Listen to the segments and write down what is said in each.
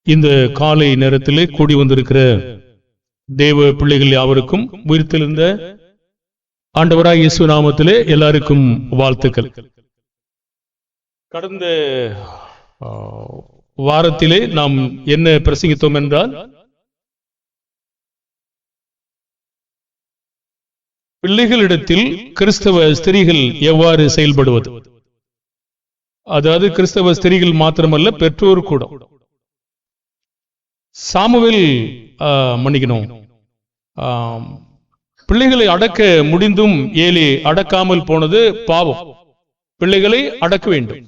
இந்த காலை நேரத்திலே கூடி வந்திருக்கிற தேவ பிள்ளைகள் யாவருக்கும் உயிர்த்தெழுந்த ஆண்டவராய் இயேசு நாமத்திலே எல்லாருக்கும் வாழ்த்துக்கள். கடந்த வாரத்திலே நாம் என்ன பிரசங்கித்தோம் என்றால், பிள்ளைகளிடத்தில் கிறிஸ்தவ ஸ்திரீகள் எவ்வாறு செயல்படுவது, அதாவது கிறிஸ்தவ ஸ்திரீகள் மாத்திரமல்ல, பெற்றோர் கூட. சாமுவேல் மன்னிக்கணும், பிள்ளைகளை அடக்க முடிந்தும் ஏலி அடக்காமல் போனது பாவம். பிள்ளைகளை அடக்க வேண்டும்.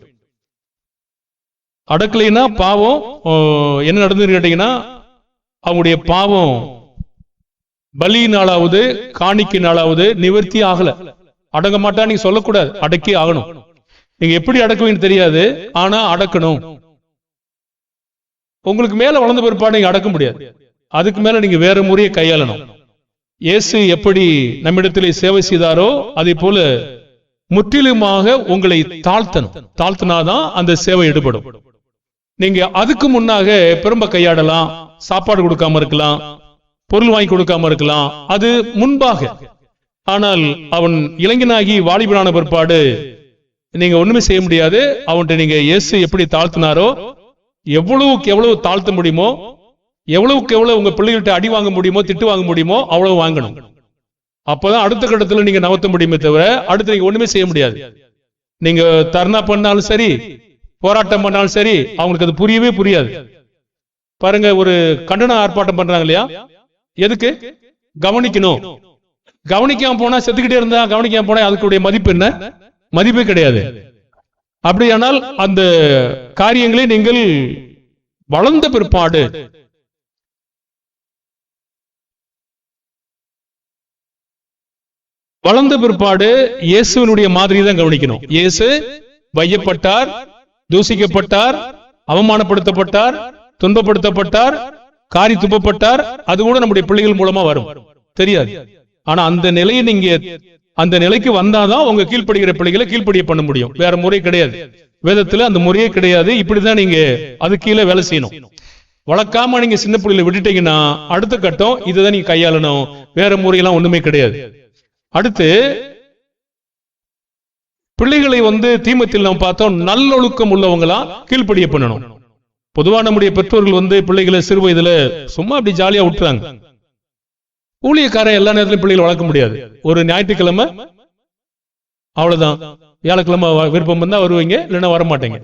அடக்கலைன்னா பாவம். என்ன நடந்ததுன்னு கேட்டீங்கன்னா, அவங்களுடைய பாவம் பலியினாலாவது காணிக்கையினாலாவது நிவர்த்தி ஆகல. அடங்க மாட்டா நீங்க சொல்லக்கூடாது, அடக்கி ஆகணும். நீங்க எப்படி அடக்குவீங்கன்னு தெரியாது, ஆனா அடக்கணும். உங்களுக்கு மேல வளர்ந்த பிற்பாடு நீங்க அடக்க முடியாது. அதுக்கு மேல நீங்க வேற முறையை கையாளணும். இயேசு எப்படி நம்மிடத்திலே சேவை செய்தாரோ அதே போல முற்றிலுமாக உங்களை தாழ்த்தணும். தாழ்த்தினாதான் அந்த சேவை எடுபடும். நீங்க அதுக்கு முன்னாக பெரும்ப கையாடலாம், சாப்பாடு கொடுக்காம இருக்கலாம், பொருள் வாங்கி கொடுக்காம இருக்கலாம், அது முன்பாக. ஆனால் அவன் இளைஞனாகி வாலிபனான பிற்பாடு நீங்க ஒண்ணுமே செய்ய முடியாது. அவன்கிட்ட நீங்க இயேசு எப்படி தாழ்த்தினாரோ, எவ்வளவுக்கு எவ்வளவு தாழ்த்த முடியுமோ, எவ்வளவுக்கு எவ்வளவு உங்க பிள்ளைகள்கிட்ட அடி வாங்க முடியுமோ, திட்டு வாங்க முடியுமோ அவ்வளவு வாங்கணும். அப்பதான் அடுத்த கட்டத்துல நீங்க நவத்த முடியுமே தவிர அடுத்து நீங்க ஒண்ணுமே செய்ய முடியாது. நீங்க தர்ணா பண்ணாலும் சரி, போராட்டம் பண்ணாலும் சரி, அவங்களுக்கு அது புரியவே புரியாது. பாருங்க, ஒரு கண்டன ஆர்ப்பாட்டம் பண்றாங்க இல்லையா, எதுக்கு? கவனிக்கணும். கவனிக்காம போனா, செத்துக்கிட்டே இருந்தா கவனிக்காம போனா அதுக்குடைய மதிப்பு என்ன? மதிப்பே கிடையாது. அப்படியானால் அந்த காரியங்களை நீங்கள் வளர்ந்த பிற்பாடு இயேசுவினுடைய மாதிரி தான் கவனிக்கணும். இயேசு வையப்பட்டார், தூசிக்கப்பட்டார், அவமானப்படுத்தப்பட்டார், துன்பப்படுத்தப்பட்டார், காரி துப்பப்பட்டார். அது கூட நம்முடைய பிள்ளைகள் மூலமா வரும், தெரியாது. ஆனா அந்த நிலையை நீங்க அந்த நிலைக்கு வந்தாதான் உங்க கீழ்ப்படுகிற பிள்ளைகளை கீழ்ப்படிய பண்ண முடியும். வேற முறை கிடையாது. வேதத்துல அந்த முறையே கிடையாது. இப்படிதான் நீங்க அது கீழே வேலை செய்யணும். வளர்க்காம நீங்க சின்ன பிள்ளைகளை விட்டுட்டீங்கன்னா அடுத்த கட்டம் இதுதான் நீங்க கையாளணும். வேற முறையெல்லாம் ஒண்ணுமே கிடையாது. அடுத்து பிள்ளைகளை தீமத்தில் நாம் பார்த்தோம், நல்லொழுக்கம் உள்ளவங்களா கீழ்ப்படிய பண்ணணும். பொதுவா நம்முடைய பெற்றோர்கள் பிள்ளைகளை சிறு வயதுல சும்மா அப்படி ஜாலியா விட்டுறாங்க. ஊழியக்காரன் எல்லா நேரத்திலும் பிள்ளைகளை வளர்க்க முடியாது. ஒரு ஞாயிற்றுக்கிழமை அவ்வளவுதான், வியாழக்கிழமை விருப்பம் இருந்தா வருவீங்க, இல்லைன்னா வரமாட்டேங்க.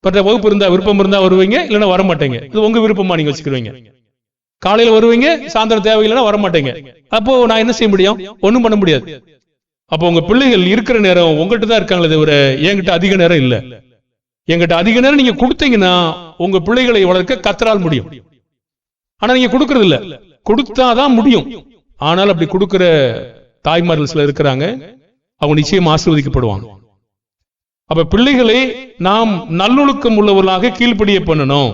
மற்ற வகுப்பு இருந்தா விருப்பம் இருந்தா வருவீங்க, இல்லைன்னா வரமாட்டேங்க. இது உங்க விருப்பமா நீங்க வச்சுக்கிறீங்க. காலையில வருவீங்க, சாயந்தரம் தேவையில்லைன்னா வரமாட்டேங்க. அப்போ நான் என்ன செய்ய முடியும்? ஒண்ணும் பண்ண முடியாது. அப்போ உங்க பிள்ளைகள் இருக்கிற நேரம் உங்ககிட்ட தான் இருக்காங்களே தவிர என்கிட்ட அதிக நேரம் இல்ல. என்கிட்ட அதிக நேரம் நீங்க கொடுத்தீங்கன்னா உங்க பிள்ளைகளை வளர்க்க கத்தரால் முடியும். ஆனா நீங்க கொடுக்கறது இல்ல. கொடுத்தாதான் முடியும். ஆனால் அப்படி கொடுக்கிற தாய்மார்கள் சில இருக்கிறாங்க, அவங்க நிச்சயம் ஆசீர்வதிக்கப்படுவாங்க. அப்ப பிள்ளைகளை நாம் நல்லொழுக்கம் உள்ளவர்களாக கீழ்ப்படிய பண்ணணும்.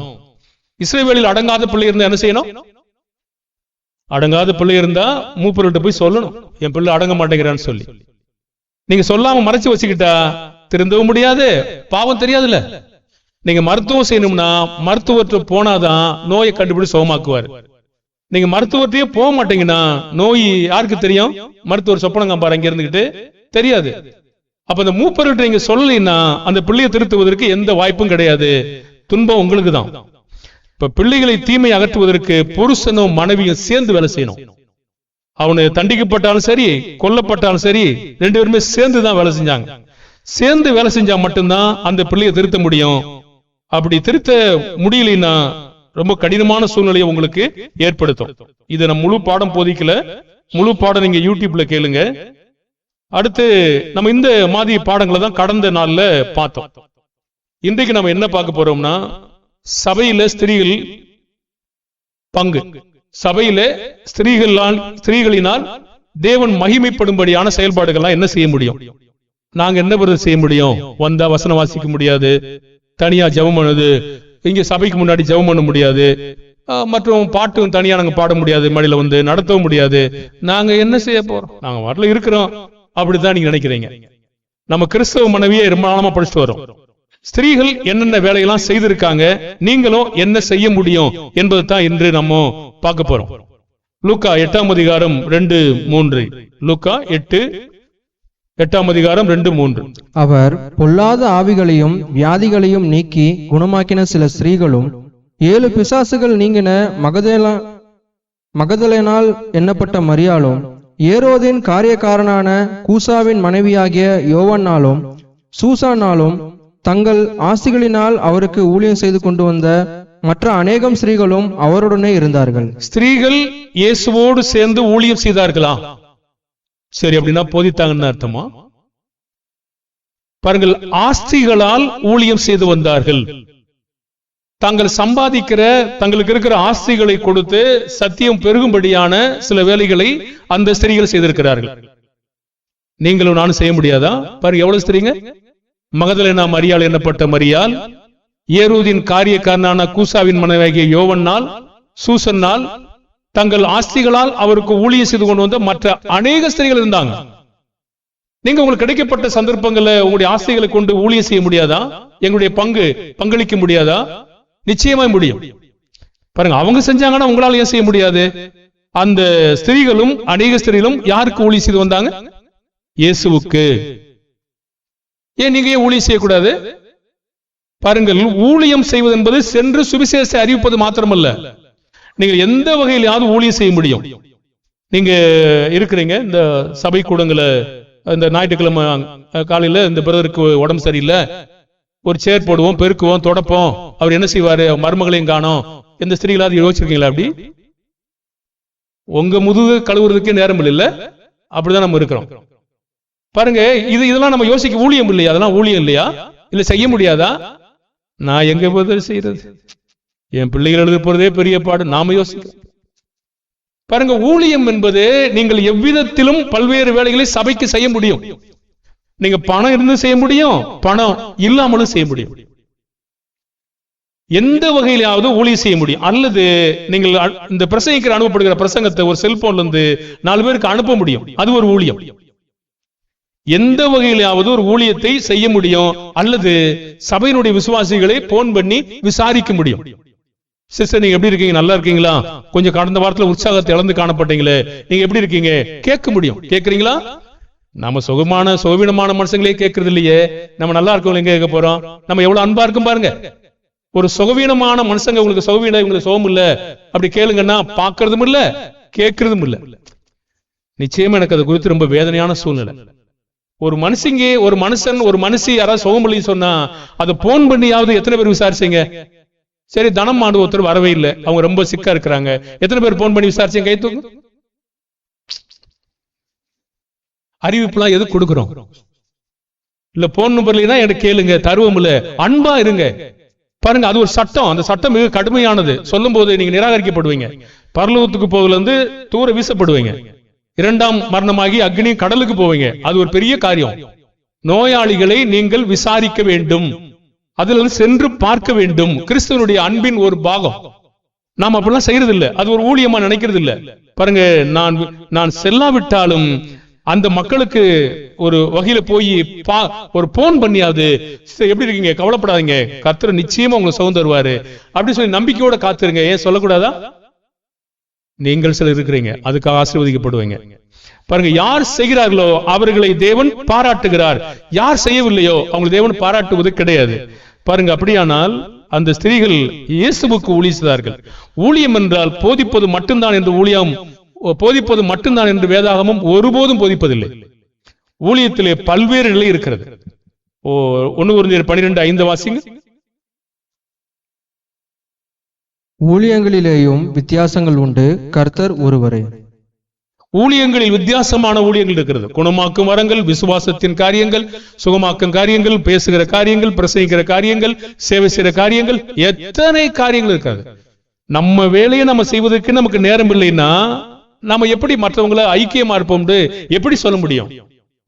இஸ்ரவேலில் அடங்காத பிள்ளை இருந்தா என்ன செய்யணும்? அடங்காத பிள்ளை இருந்தா மூப்பர்கிட்ட போய் சொல்லணும், என் பிள்ளை அடங்க மாட்டேங்கிறான்னு சொல்லி. நீங்க சொல்லாம மறைச்சு வச்சுக்கிட்டா திருந்தவும் முடியாது, பாவம் தெரியாதுல்ல. நீங்க மருத்துவம் செய்யணும்னா மருத்துவர்கிட்ட போனாதான் நோயை கண்டுபிடிச்சு சுகமாக்குவார். நீங்க மருத்துவத்தையே போக மாட்டீங்கன்னா நோய் யாருக்கு தெரியும்? மருத்துவர் சொப்பனங்காம்பார் அங்க இருந்துகிட்டு தெரியாது. அப்ப அந்த மூப்பர்கிட்ட நீங்க சொல்லலைன்னா அந்த பிள்ளையை திருத்துவதற்கு எந்த வாய்ப்பும் கிடையாது. துன்பம் உங்களுக்கு தான். இப்ப பிள்ளைகளை தீமை அகற்றுவதற்கு புருஷனும் மனைவியும் சேர்ந்து வேலை செய்யணும். அவனு தண்டிக்கப்பட்டாலும் சரி, கொல்லப்பட்டாலும் சரி, ரெண்டு பேருமே சேர்ந்து தான் வேலை செஞ்சாங்க. சேர்ந்து வேலை செஞ்சா மட்டும்தான் அந்த பிள்ளையை திருத்த முடியும். அப்படி திருத்த முடியலன்னா ரொம்ப கடினமான சூழ்நிலையை உங்களுக்கு ஏற்படுத்தும். இது நம்ம முழு பாடம் போதிக்கல, முழு பாடம் நீங்க யூடியூப்ல கேளுங்க. அடுத்து நம்ம இந்த மாதிரி பாடங்களை தான் கடந்த நாள்ல பார்த்தோம். இன்றைக்கு நம்ம என்ன பார்க்க போறோம்னா, சபையில ஸ்திரீகள் பங்கு. சபையில ஸ்திரீகளினால் தேவன் மகிமைப்படும்படியான செயல்பாடுகள்லாம் என்ன செய்ய முடியும்? நாங்க என்ன செய்ய முடியும்? வந்தா வசனம் வாசிக்க முடியாது, தனியா ஜெபம் பண்ணுது, இங்க சபைக்கு முன்னாடி ஜெபம் பண்ண முடியாது, மற்றும் பாட்டும் தனியா நாங்க பாட முடியாது, மடியில நடத்தவும் முடியாது. நாங்க என்ன செய்ய போறோம்? நாங்க வரல இருக்கிறோம். அப்படித்தான் நீங்க நினைக்கிறீங்க. நம்ம கிறிஸ்தவ மனைவியை ரொம்ப நாளமா படிச்சுட்டு வரோம். ஸ்திரீகள் என்னென்ன வேலையெல்லாம் செய்திருக்காங்க, நீங்களும் என்ன செய்ய முடியும் என்பது தான் இன்று நம்ம பார்க்க போறோம். லூக்கா 8:2-3. லூக்கா 8:2-3. அவர் பொல்லாத ஆவிகளையும் வியாதிகளையும் நீக்கி குணமாக்கின சில ஸ்திரீகளும் 7 பிசாசுகள் நீங்கின மகதலேனால் எண்ணப்பட்ட மரியாளும் ஏரோதின் காரியக்காரனான கூசாவின் மனைவியாகிய யோவன்னாலும் சூசானாலும் தங்கள் ஆஸ்திகளினால் அவருக்கு ஊழியம் செய்து கொண்டு வந்த மற்ற அநேகம் ஸ்திரீகளும் அவருடனே இருந்தார்கள். ஸ்திரீகள் இயேசுவோடு சேர்ந்து ஊழியம் செய்தார்களா? சரி, அப்படின்னா போதித்தாங்கன்னு அர்த்தமா? பாருங்கள், ஆஸ்திகளால் ஊழியம் செய்து வந்தார்கள். தாங்கள் சம்பாதிக்கிற தங்களுக்கு இருக்கிற ஆஸ்திகளை கொடுத்து சத்தியம் பெருகும்படியான சில வேலைகளை அந்த ஸ்திரீகள் செய்திருக்கிறார்கள். நீங்களும் நானும் செய்ய முடியாதா? பாருங்க, எவ்வளவு ஸ்திரீங்க. மகதலேனா மரியாள் என்னப்பட்ட மரியாள், ஏரோதின் காரியக்காரனான கூசாவின் மனைவியாகிய யோவன்னால், சூசன்னால், தங்கள் ஆஸ்திகளால் அவருக்கு ஊழியம் செய்து கொண்டு வந்த மற்ற அநேக ஸ்திரீகள் இருந்தாங்க. நீங்க உங்களுக்கு கிடைக்கப்பட்ட சந்தர்ப்பங்களை உங்களுடைய ஆஸ்திகளை கொண்டு ஊழியம் செய்ய முடியாதா? எங்களுடைய பங்களிக்க முடியாதா? நிச்சயமா முடியும். பாருங்க, அவங்க செஞ்சாங்கன்னா உங்களால ஏன் செய்ய முடியாது? அந்த ஸ்திரீகளும் அநேக ஸ்திரீகளும் யாருக்கு ஊழியம் செய்து வந்தாங்க? இயேசுவுக்கு. ஏன் நீங்க ஏன் ஊழியம் செய்யக்கூடாது? பாருங்கள், ஊழியம் செய்வது என்பது சென்று சுவிசேஷத்தை அறிவிப்பது மாத்திரமல்ல, நீங்க எந்த வகையிலாவது ஊழியம் செய்ய முடியும். நீங்க இருக்கிறீங்க இந்த சபை கூடங்களை, இந்த ஞாயிற்றுக்கிழமை காலையில இந்த பிரதருக்கு உடம்பு சரியில்லை, ஒரு சேர் போடுவோம், பெருக்குவோம், தொடப்போம். அவர் என்ன செய்வாரு? மருமகளையும் காணோம். எந்த ஸ்திரீகளாவது யோசிச்சிருக்கீங்களா? அப்படி உங்க முதுகு கழுவுறதுக்கே நேரம் இல்ல. அப்படிதான் நம்ம இருக்கிறோம். பாருங்க, இதெல்லாம் நம்ம யோசிக்க ஊழியம் இல்லையா? அதெல்லாம் ஊழியம் இல்லையா? இல்ல செய்ய முடியாதா? நான் எங்க பதில் செய்யறது? என் பிள்ளைகள் எழுத போறதே பெரிய பாடு. நாம யோசிக்க பாருங்க, ஊழியம் என்பது நீங்கள் எவ்விதத்திலும் பல்வேறு வேலைகளை சபைக்கு செய்ய முடியும். நீங்க பணம் இருந்து செய்ய முடியும், பணம் இல்லாமலும் செய்ய முடியும். எந்த வகையிலாவது ஊழியம் செய்ய முடியும். அல்லது நீங்கள் இந்த பிரசங்கிக்கிற அனுப்பப்படுகிற பிரசங்கத்தை ஒரு செல்போன்ல இருந்து 4 பேருக்கு அனுப்ப முடியும். அது ஒரு ஊழியம். எந்த வகையிலாவது ஒரு ஊழியத்தை செய்ய முடியும். அல்லது சபையினுடைய விசுவாசிகளை போன் பண்ணி விசாரிக்க முடியும். சிஸ்டர், நீங்க எப்படி இருக்கீங்க? நல்லா இருக்கீங்களா? கொஞ்சம் கடந்த வாரத்துல உற்சாகத்தை இழந்து காணப்பட்டீங்களே, நீங்க எப்படி இருக்கீங்க? கேட்க முடியும். கேட்கறீங்களா? நம்ம சுகவீனமான மனுஷங்களே கேட்கறது இல்லையே, நம்ம நல்லா இருக்கவங்க எங்க கேட்க போறோம்? நம்ம எவ்வளவு அன்பா இருக்கும் பாருங்க. ஒரு சுகவீனமான மனுஷங்க உங்களுக்கு சுகவீனம், உங்களுக்கு சுகம் இல்ல அப்படி கேளுங்கன்னா பாக்குறதும் இல்ல, கேட்கறதும் இல்ல. நிச்சயமா எனக்கு அது குறித்து ரொம்ப வேதனையான சூழ்நிலை. ஒரு மனுஷன் ஒரு மனுஷி யாராவது சுகம் இல்லைன்னு சொன்னா அதை போன் பண்ணியாவது எத்தனை பேர் விசாரிச்சீங்க? சரி, தனம் ஆண்டு ஒருத்தர் வரவே இல்லை, அவங்க ரொம்ப சிக்கா இருக்கிறாங்க. எத்தனை பேர் போன் பண்ணி விசாரிச்சீங்க? கை தூக்கு. அறிவிப்புலாம் எது கொடுக்கிறோம்? இல்ல போன் நம்பர்லாம் எனக்கு கேளுங்க, தருவம் இல்ல, அன்பா இருங்க. பாருங்க, அது ஒரு சட்டம். அந்த சட்டம் மிக கடுமையானது. சொல்லும் போது நீங்க நிராகரிக்கப்படுவீங்க, பரலோகத்துக்கு போகல இருந்து தூர வீசப்படுவீங்க, 2ஆம் மரணமாகி அக்னி கடலுக்கு போவீங்க. அது ஒரு பெரிய காரியம். நோயாளிகளை நீங்கள் விசாரிக்க வேண்டும், அதுல சென்று பார்க்க வேண்டும். கிறிஸ்துவனுடைய அன்பின் ஒரு பாகம். நாம் அப்படிலாம் செய்யறது இல்ல, அது ஒரு ஊழியமா நினைக்கிறது இல்ல. பாருங்க, நான் செல்லாவிட்டாலும் அந்த மக்களுக்கு ஒரு வகையில போய் ஒரு போன் பண்ணியாவது எப்படி இருக்கீங்க, கவலைப்படாதீங்க, கர்த்தர் நிச்சயமா உங்களை சுகம் தருவாரு அப்படி சொல்லி நம்பிக்கையோட காத்துருங்க. ஏன் சொல்லக்கூடாதா? நீங்கள் சிலர் இருக்கிறீங்க, அதுக்காக ஆசீர்வதிக்கப்படுவீங்க. பாருங்க, யார் செய்கிறார்களோ அவர்களை தேவன் பாராட்டுகிறார், யார் செய்யவில்லையோ அவங்க தேவன் பாராட்டுவது கிடையாது. பாருங்க, அப்படியானால் அந்த ஸ்திரீகள் இயேசுவுக்கு ஊழியம் செய்தார்கள். ஊழியம் என்றால் போதிப்பது மட்டும்தான் என்று போதிப்பது மட்டும்தான் என்று வேதாகமும் ஒருபோதும் போதிப்பதில்லை. ஊழியத்திலே பல்வேறு நிலை இருக்கிறது. 1 கொரிந்தியர் 12:5 வாசிங்க. ஊழியங்களிலேயும் வித்தியாசங்கள் உண்டு, கர்த்தர் ஒருவரே. ஊழியங்களில் வித்தியாசமான ஊழியங்கள் இருக்கிறது. குணமாக்கும் வரங்கள், விசுவாசத்தின் காரியங்கள், சுகமாக்கும் காரியங்கள், பேசுகிற காரியங்கள், பிரசங்கிக்கிற காரியங்கள், சேவை செய்கிற காரியங்கள், எத்தனை காரியங்கள் இருக்காது. நம்ம வேலையை நம்ம செய்வதற்கு நமக்கு நேரம் இல்லைன்னா நாம எப்படி மற்றவங்களை ஐக்கியமா இருப்போம் எப்படி சொல்ல முடியும்?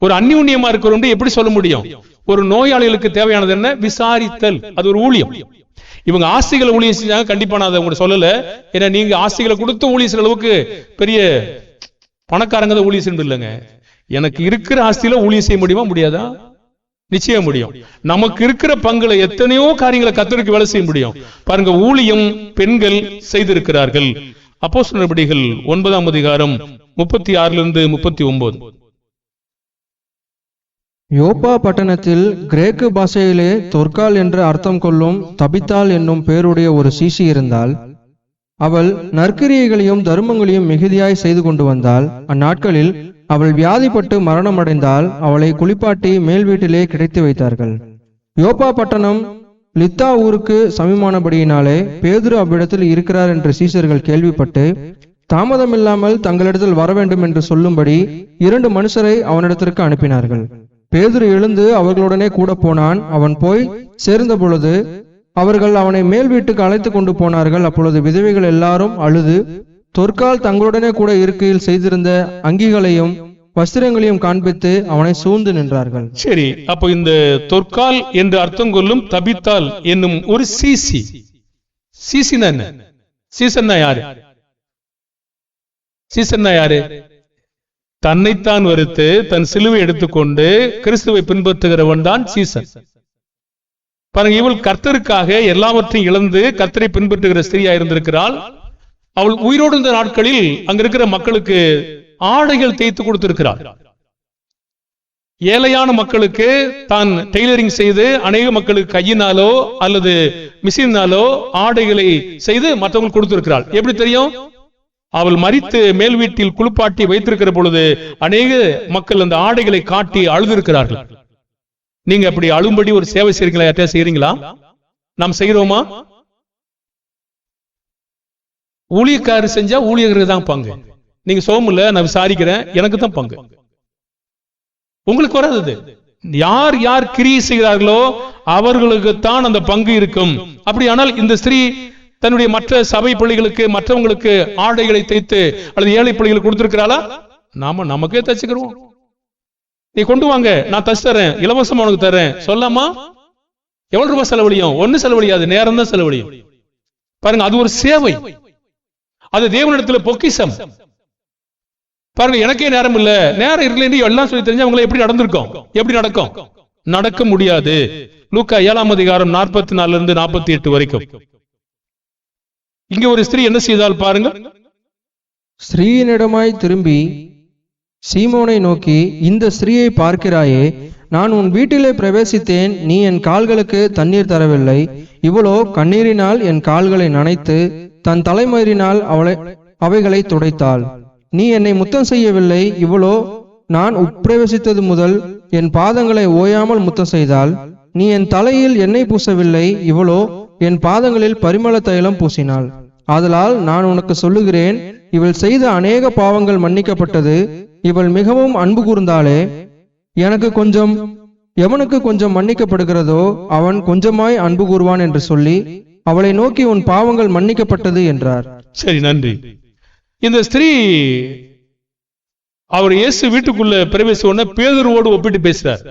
ஒரு அந்நியுன்யமா இருக்கிறோம் எப்படி சொல்ல முடியும்? ஒரு நோயாளிகளுக்கு தேவையானது என்ன? விசாரித்தல். அது ஒரு ஊழியம். இவங்க ஆஸ்திகளை ஊழியம் செஞ்சாங்க, கண்டிப்பா நான் அதை உங்களுக்கு சொல்லல. ஏன்னா நீங்க ஆஸ்திகளை கொடுத்து ஊழியம் செய்யற அளவுக்கு பெரிய பணக்காரங்க தான் ஊழியம் செய்ய இல்லைங்க. எனக்கு இருக்கிற ஆஸ்தியில ஊழியம் செய்ய முடியுமா? முடியாதா? நிச்சயம் முடியும். நமக்கு இருக்கிற பங்குல எத்தனையோ காரியங்களை கர்த்தருக்கு வேலை செய்ய முடியும். பாருங்க, ஊழியம் பெண்கள் செய்திருக்கிறார்கள். அப்போஸ்தலர் நடபடிகள் 9ஆம் அதிகாரம் 36 39. யோப்பா பட்டணத்தில் கிரேக்கு பாஷையிலே தொற்கால் என்று அர்த்தம் கொள்ளும் தபித்தாள் என்னும் பேருடைய ஒரு சீசி இருந்தாள். அவள் நற்கிரியைகளையும் தர்மங்களையும் மிகுதியாய் செய்து கொண்டு வந்தாள். அந்நாட்களில் அவள் வியாதிப்பட்டு மரணமடைந்தால் அவளை குளிப்பாட்டி மேல் வீட்டிலே கிடைத்து வைத்தார்கள். யோப்பா பட்டணம் லித்தா ஊருக்கு சமீபமானபடியினாலே பேதுரு அவ்விடத்தில் இருக்கிறார் என்று சீசர்கள் கேள்விப்பட்டு தாமதமில்லாமல் தங்களிடத்தில் வர வேண்டும் என்று சொல்லும்படி 2 மனுஷரை அவனிடத்திற்கு அனுப்பினார்கள். பேதுரு எழுந்து அவர்களுடனே கூட போனான். அவன் போய் சேர்ந்த பொழுது அவர்கள் அவனை மேல் வீட்டுக்கு அழைத்து கொண்டு போனார்கள். அப்பொழுது விதவைகள் எல்லாரும் அழுது தொற்கால் தங்களுடனே கூட இருக்கையில் செய்திருந்த அங்கிகளையும் வஸ்திரங்களையும் காண்பித்து அவனை சூழ்ந்து நின்றார்கள். சரி, அப்போ இந்த தொற்கால் என்று அர்த்தம் கொள்ளும் தபித்தாள் என்னும் ஒரு சீசி. சீசினா என்ன? சீசன்னா யாரு? சீசன்னா யாரு? தன்னைத்தான் வெறுத்து தன் சிலுவை எடுத்துக்கொண்டு கிறிஸ்துவை பின்பற்றுகிறவன் தான் சீசன். பாருங்க, இவள் கர்த்தருக்காக எல்லாவற்றையும் இழந்து கர்த்தரை பின்பற்றுகிற ஸ்திரியா இருந்திருக்கிறாள். அவள் உயிரோடு இருந்த நாட்களில் அங்க இருக்கிற மக்களுக்கு ஆடைகள் தேய்த்து கொடுத்திருக்கிறாள். ஏழையான மக்களுக்கு தான் டெய்லரிங் செய்து அநேக மக்களுக்கு கையினாலோ அல்லது மிஷினாலோ ஆடைகளை செய்து மற்றவங்களுக்கு கொடுத்திருக்கிறாள். எப்படி தெரியும்? அவள் மரித்து மேல் வீட்டில் குளிப்பாட்டி வைத்திருக்கிற பொழுது அநேக மக்கள் அந்த ஆடைகளை காட்டி அழுதிருக்கிறார்கள். நீங்க அப்படி அழும்படி ஒரு சேவை செய்றீங்களா? யார்ட்டா செய்றீங்களா? நாம் செய்யறோமா? ஊழியக்காரர் செஞ்சா ஊழியர்கள் தான் பங்கு. நீங்க சோமுல நான் விசாரிக்கிறேன், எனக்கு தான் பங்கு. உங்களுக்கு வராது. யார் யார் கிரியை செய்கிறார்களோ அவர்களுக்கு தான் அந்த பங்கு இருக்கும். அப்படியானால் இந்த ஸ்திரீ தன்னுடைய மற்ற சபை பிள்ளைகளுக்கு மற்றவங்களுக்கு ஆடைகளை தைத்து அல்லது ஏழை பிள்ளைகளுக்கு கொடுத்திருக்கிறாளா? நாம நமக்கே தச்சுக்கிறோம். நீ கொண்டு வாங்க, நான் தச்சு தரேன், இலவசமா உனக்கு தரேன் சொல்லாமா? எவ்வளவு ரூபாய் செலவழியும்? ஒண்ணு செலவழியாது, நேரம் தான் செலவழியும். பாருங்க, அது ஒரு சேவை. அது தேவனிடத்துல பொக்கிஷம். பாருங்க, எனக்கே நேரம் இல்ல, நேரம் இருக்கல எல்லாம் சொல்லி தெரிஞ்சா அவங்களை எப்படி நடந்திருக்கும்? எப்படி நடக்கும்? நடக்க முடியாது. லூக்கா 7ஆம் அதிகாரம் 44 48 வரைக்கும். இங்க ஒரு ஸ்திரீ என்ன செய்தால் பாருங்க. ஸ்திரீயினிடமாய் திரும்பி சீமோனை நோக்கி, இந்த ஸ்திரீயை பார்க்கிறாயே, நான் உன் வீட்டிலே பிரவேசித்தேன், நீ என் கால்களுக்கு தண்ணீர் தரவில்லை. இவளோ கண்ணீரினால் என் கால்களை நனைத்து தன் தலைமயிரினால் அவைகளை துடைத்தாள். நீ என்னை முத்தம் செய்யவில்லை. இவளோ நான் உட்பிரவேசித்தது முதல் என் பாதங்களை ஓயாமல் முத்தம் செய்தாள். நீ என் தலையில் எண்ணெய் பூசவில்லை. இவளோ என் பாதங்களில் பரிமள தைலம் பூசினாள். ஆதலால் நான் உனக்கு சொல்லுகிறேன், இவள் செய்த அநேக பாவங்கள் மன்னிக்கப்பட்டது. இவள் மிகவும் அன்பு கூர்ந்தாளே. எவனுக்கு கொஞ்சம் மன்னிக்கப்படுகிறதோ அவன் கொஞ்சமாய் அன்பு கூறுவான் என்று சொல்லி அவளை நோக்கி, உன் பாவங்கள் மன்னிக்கப்பட்டது என்றார். சரி, நன்றி. இந்த ஸ்திரீ அவர் இயேசு வீட்டுக்குள்ள பிரவேச பேதுருவோடு ஒப்பிட்டு பேசுறார்.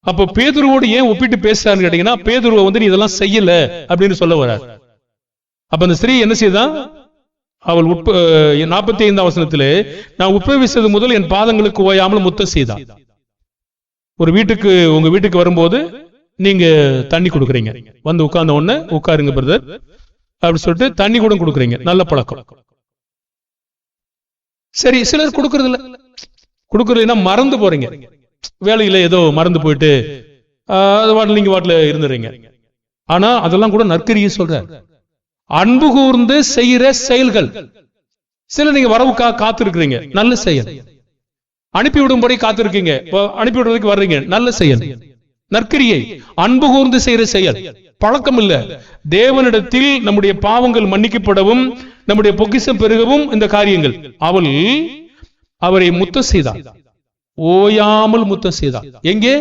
அப்ப பேதுருவோடு ஏன் ஒப்பிட்டு பேசுறான்னு கேட்டீங்கன்னா, பேதுருவை நீ இதெல்லாம் செய்யல அப்படின்னு சொல்ல வர்றார். அப்ப அந்த ஸ்திரீ என்ன செய்தா? அவள் 45ஆம் வசனத்திலே, நான் உட்பிரவேசித்தது முதல் என் பாதங்களுக்கு ஓயாமல் முத்தம் செய்தான். ஒரு வீட்டுக்கு, உங்க வீட்டுக்கு வரும்போது நீங்க தண்ணி கொடுக்குறீங்க, வந்து உட்கார்ந்த உடனே உட்காருங்க பிரதர் அப்படி சொல்லிட்டு தண்ணி கூட கொடுக்குறீங்க, நல்ல பழக்கம். சரி, சிலர் கொடுக்கறது இல்ல. கொடுக்கறதுன்னா மறந்து போறீங்க, வேலையில ஏதோ மறந்து போயிட்டு நீங்க வாட்டில இருந்துறீங்க. ஆனா அதெல்லாம் கூட நற்கரியை சொல்ற அன்பு கூர்ந்து செய்யற செயல்கள். சில நீங்க வரவுக்காக காத்திருக்கிறீங்க, நல்ல செயல். அனுப்பிவிடும்படி காத்திருக்கீங்க, அனுப்பி விடுறதுக்கு வர்றீங்க, நல்ல செயல். நற்கரியை அன்பு கூர்ந்து செய்யற செயல். பழக்கம் இல்ல. தேவனிடத்தில் நம்முடைய பாவங்கள் மன்னிக்கப்படவும் நம்முடைய பொக்கிஷம் பெருகவும் இந்த காரியங்கள். அவள் அவரை முத்தம் செய்தாள், ஓயாமல் முத்தம் செய்தாள். எங்கே?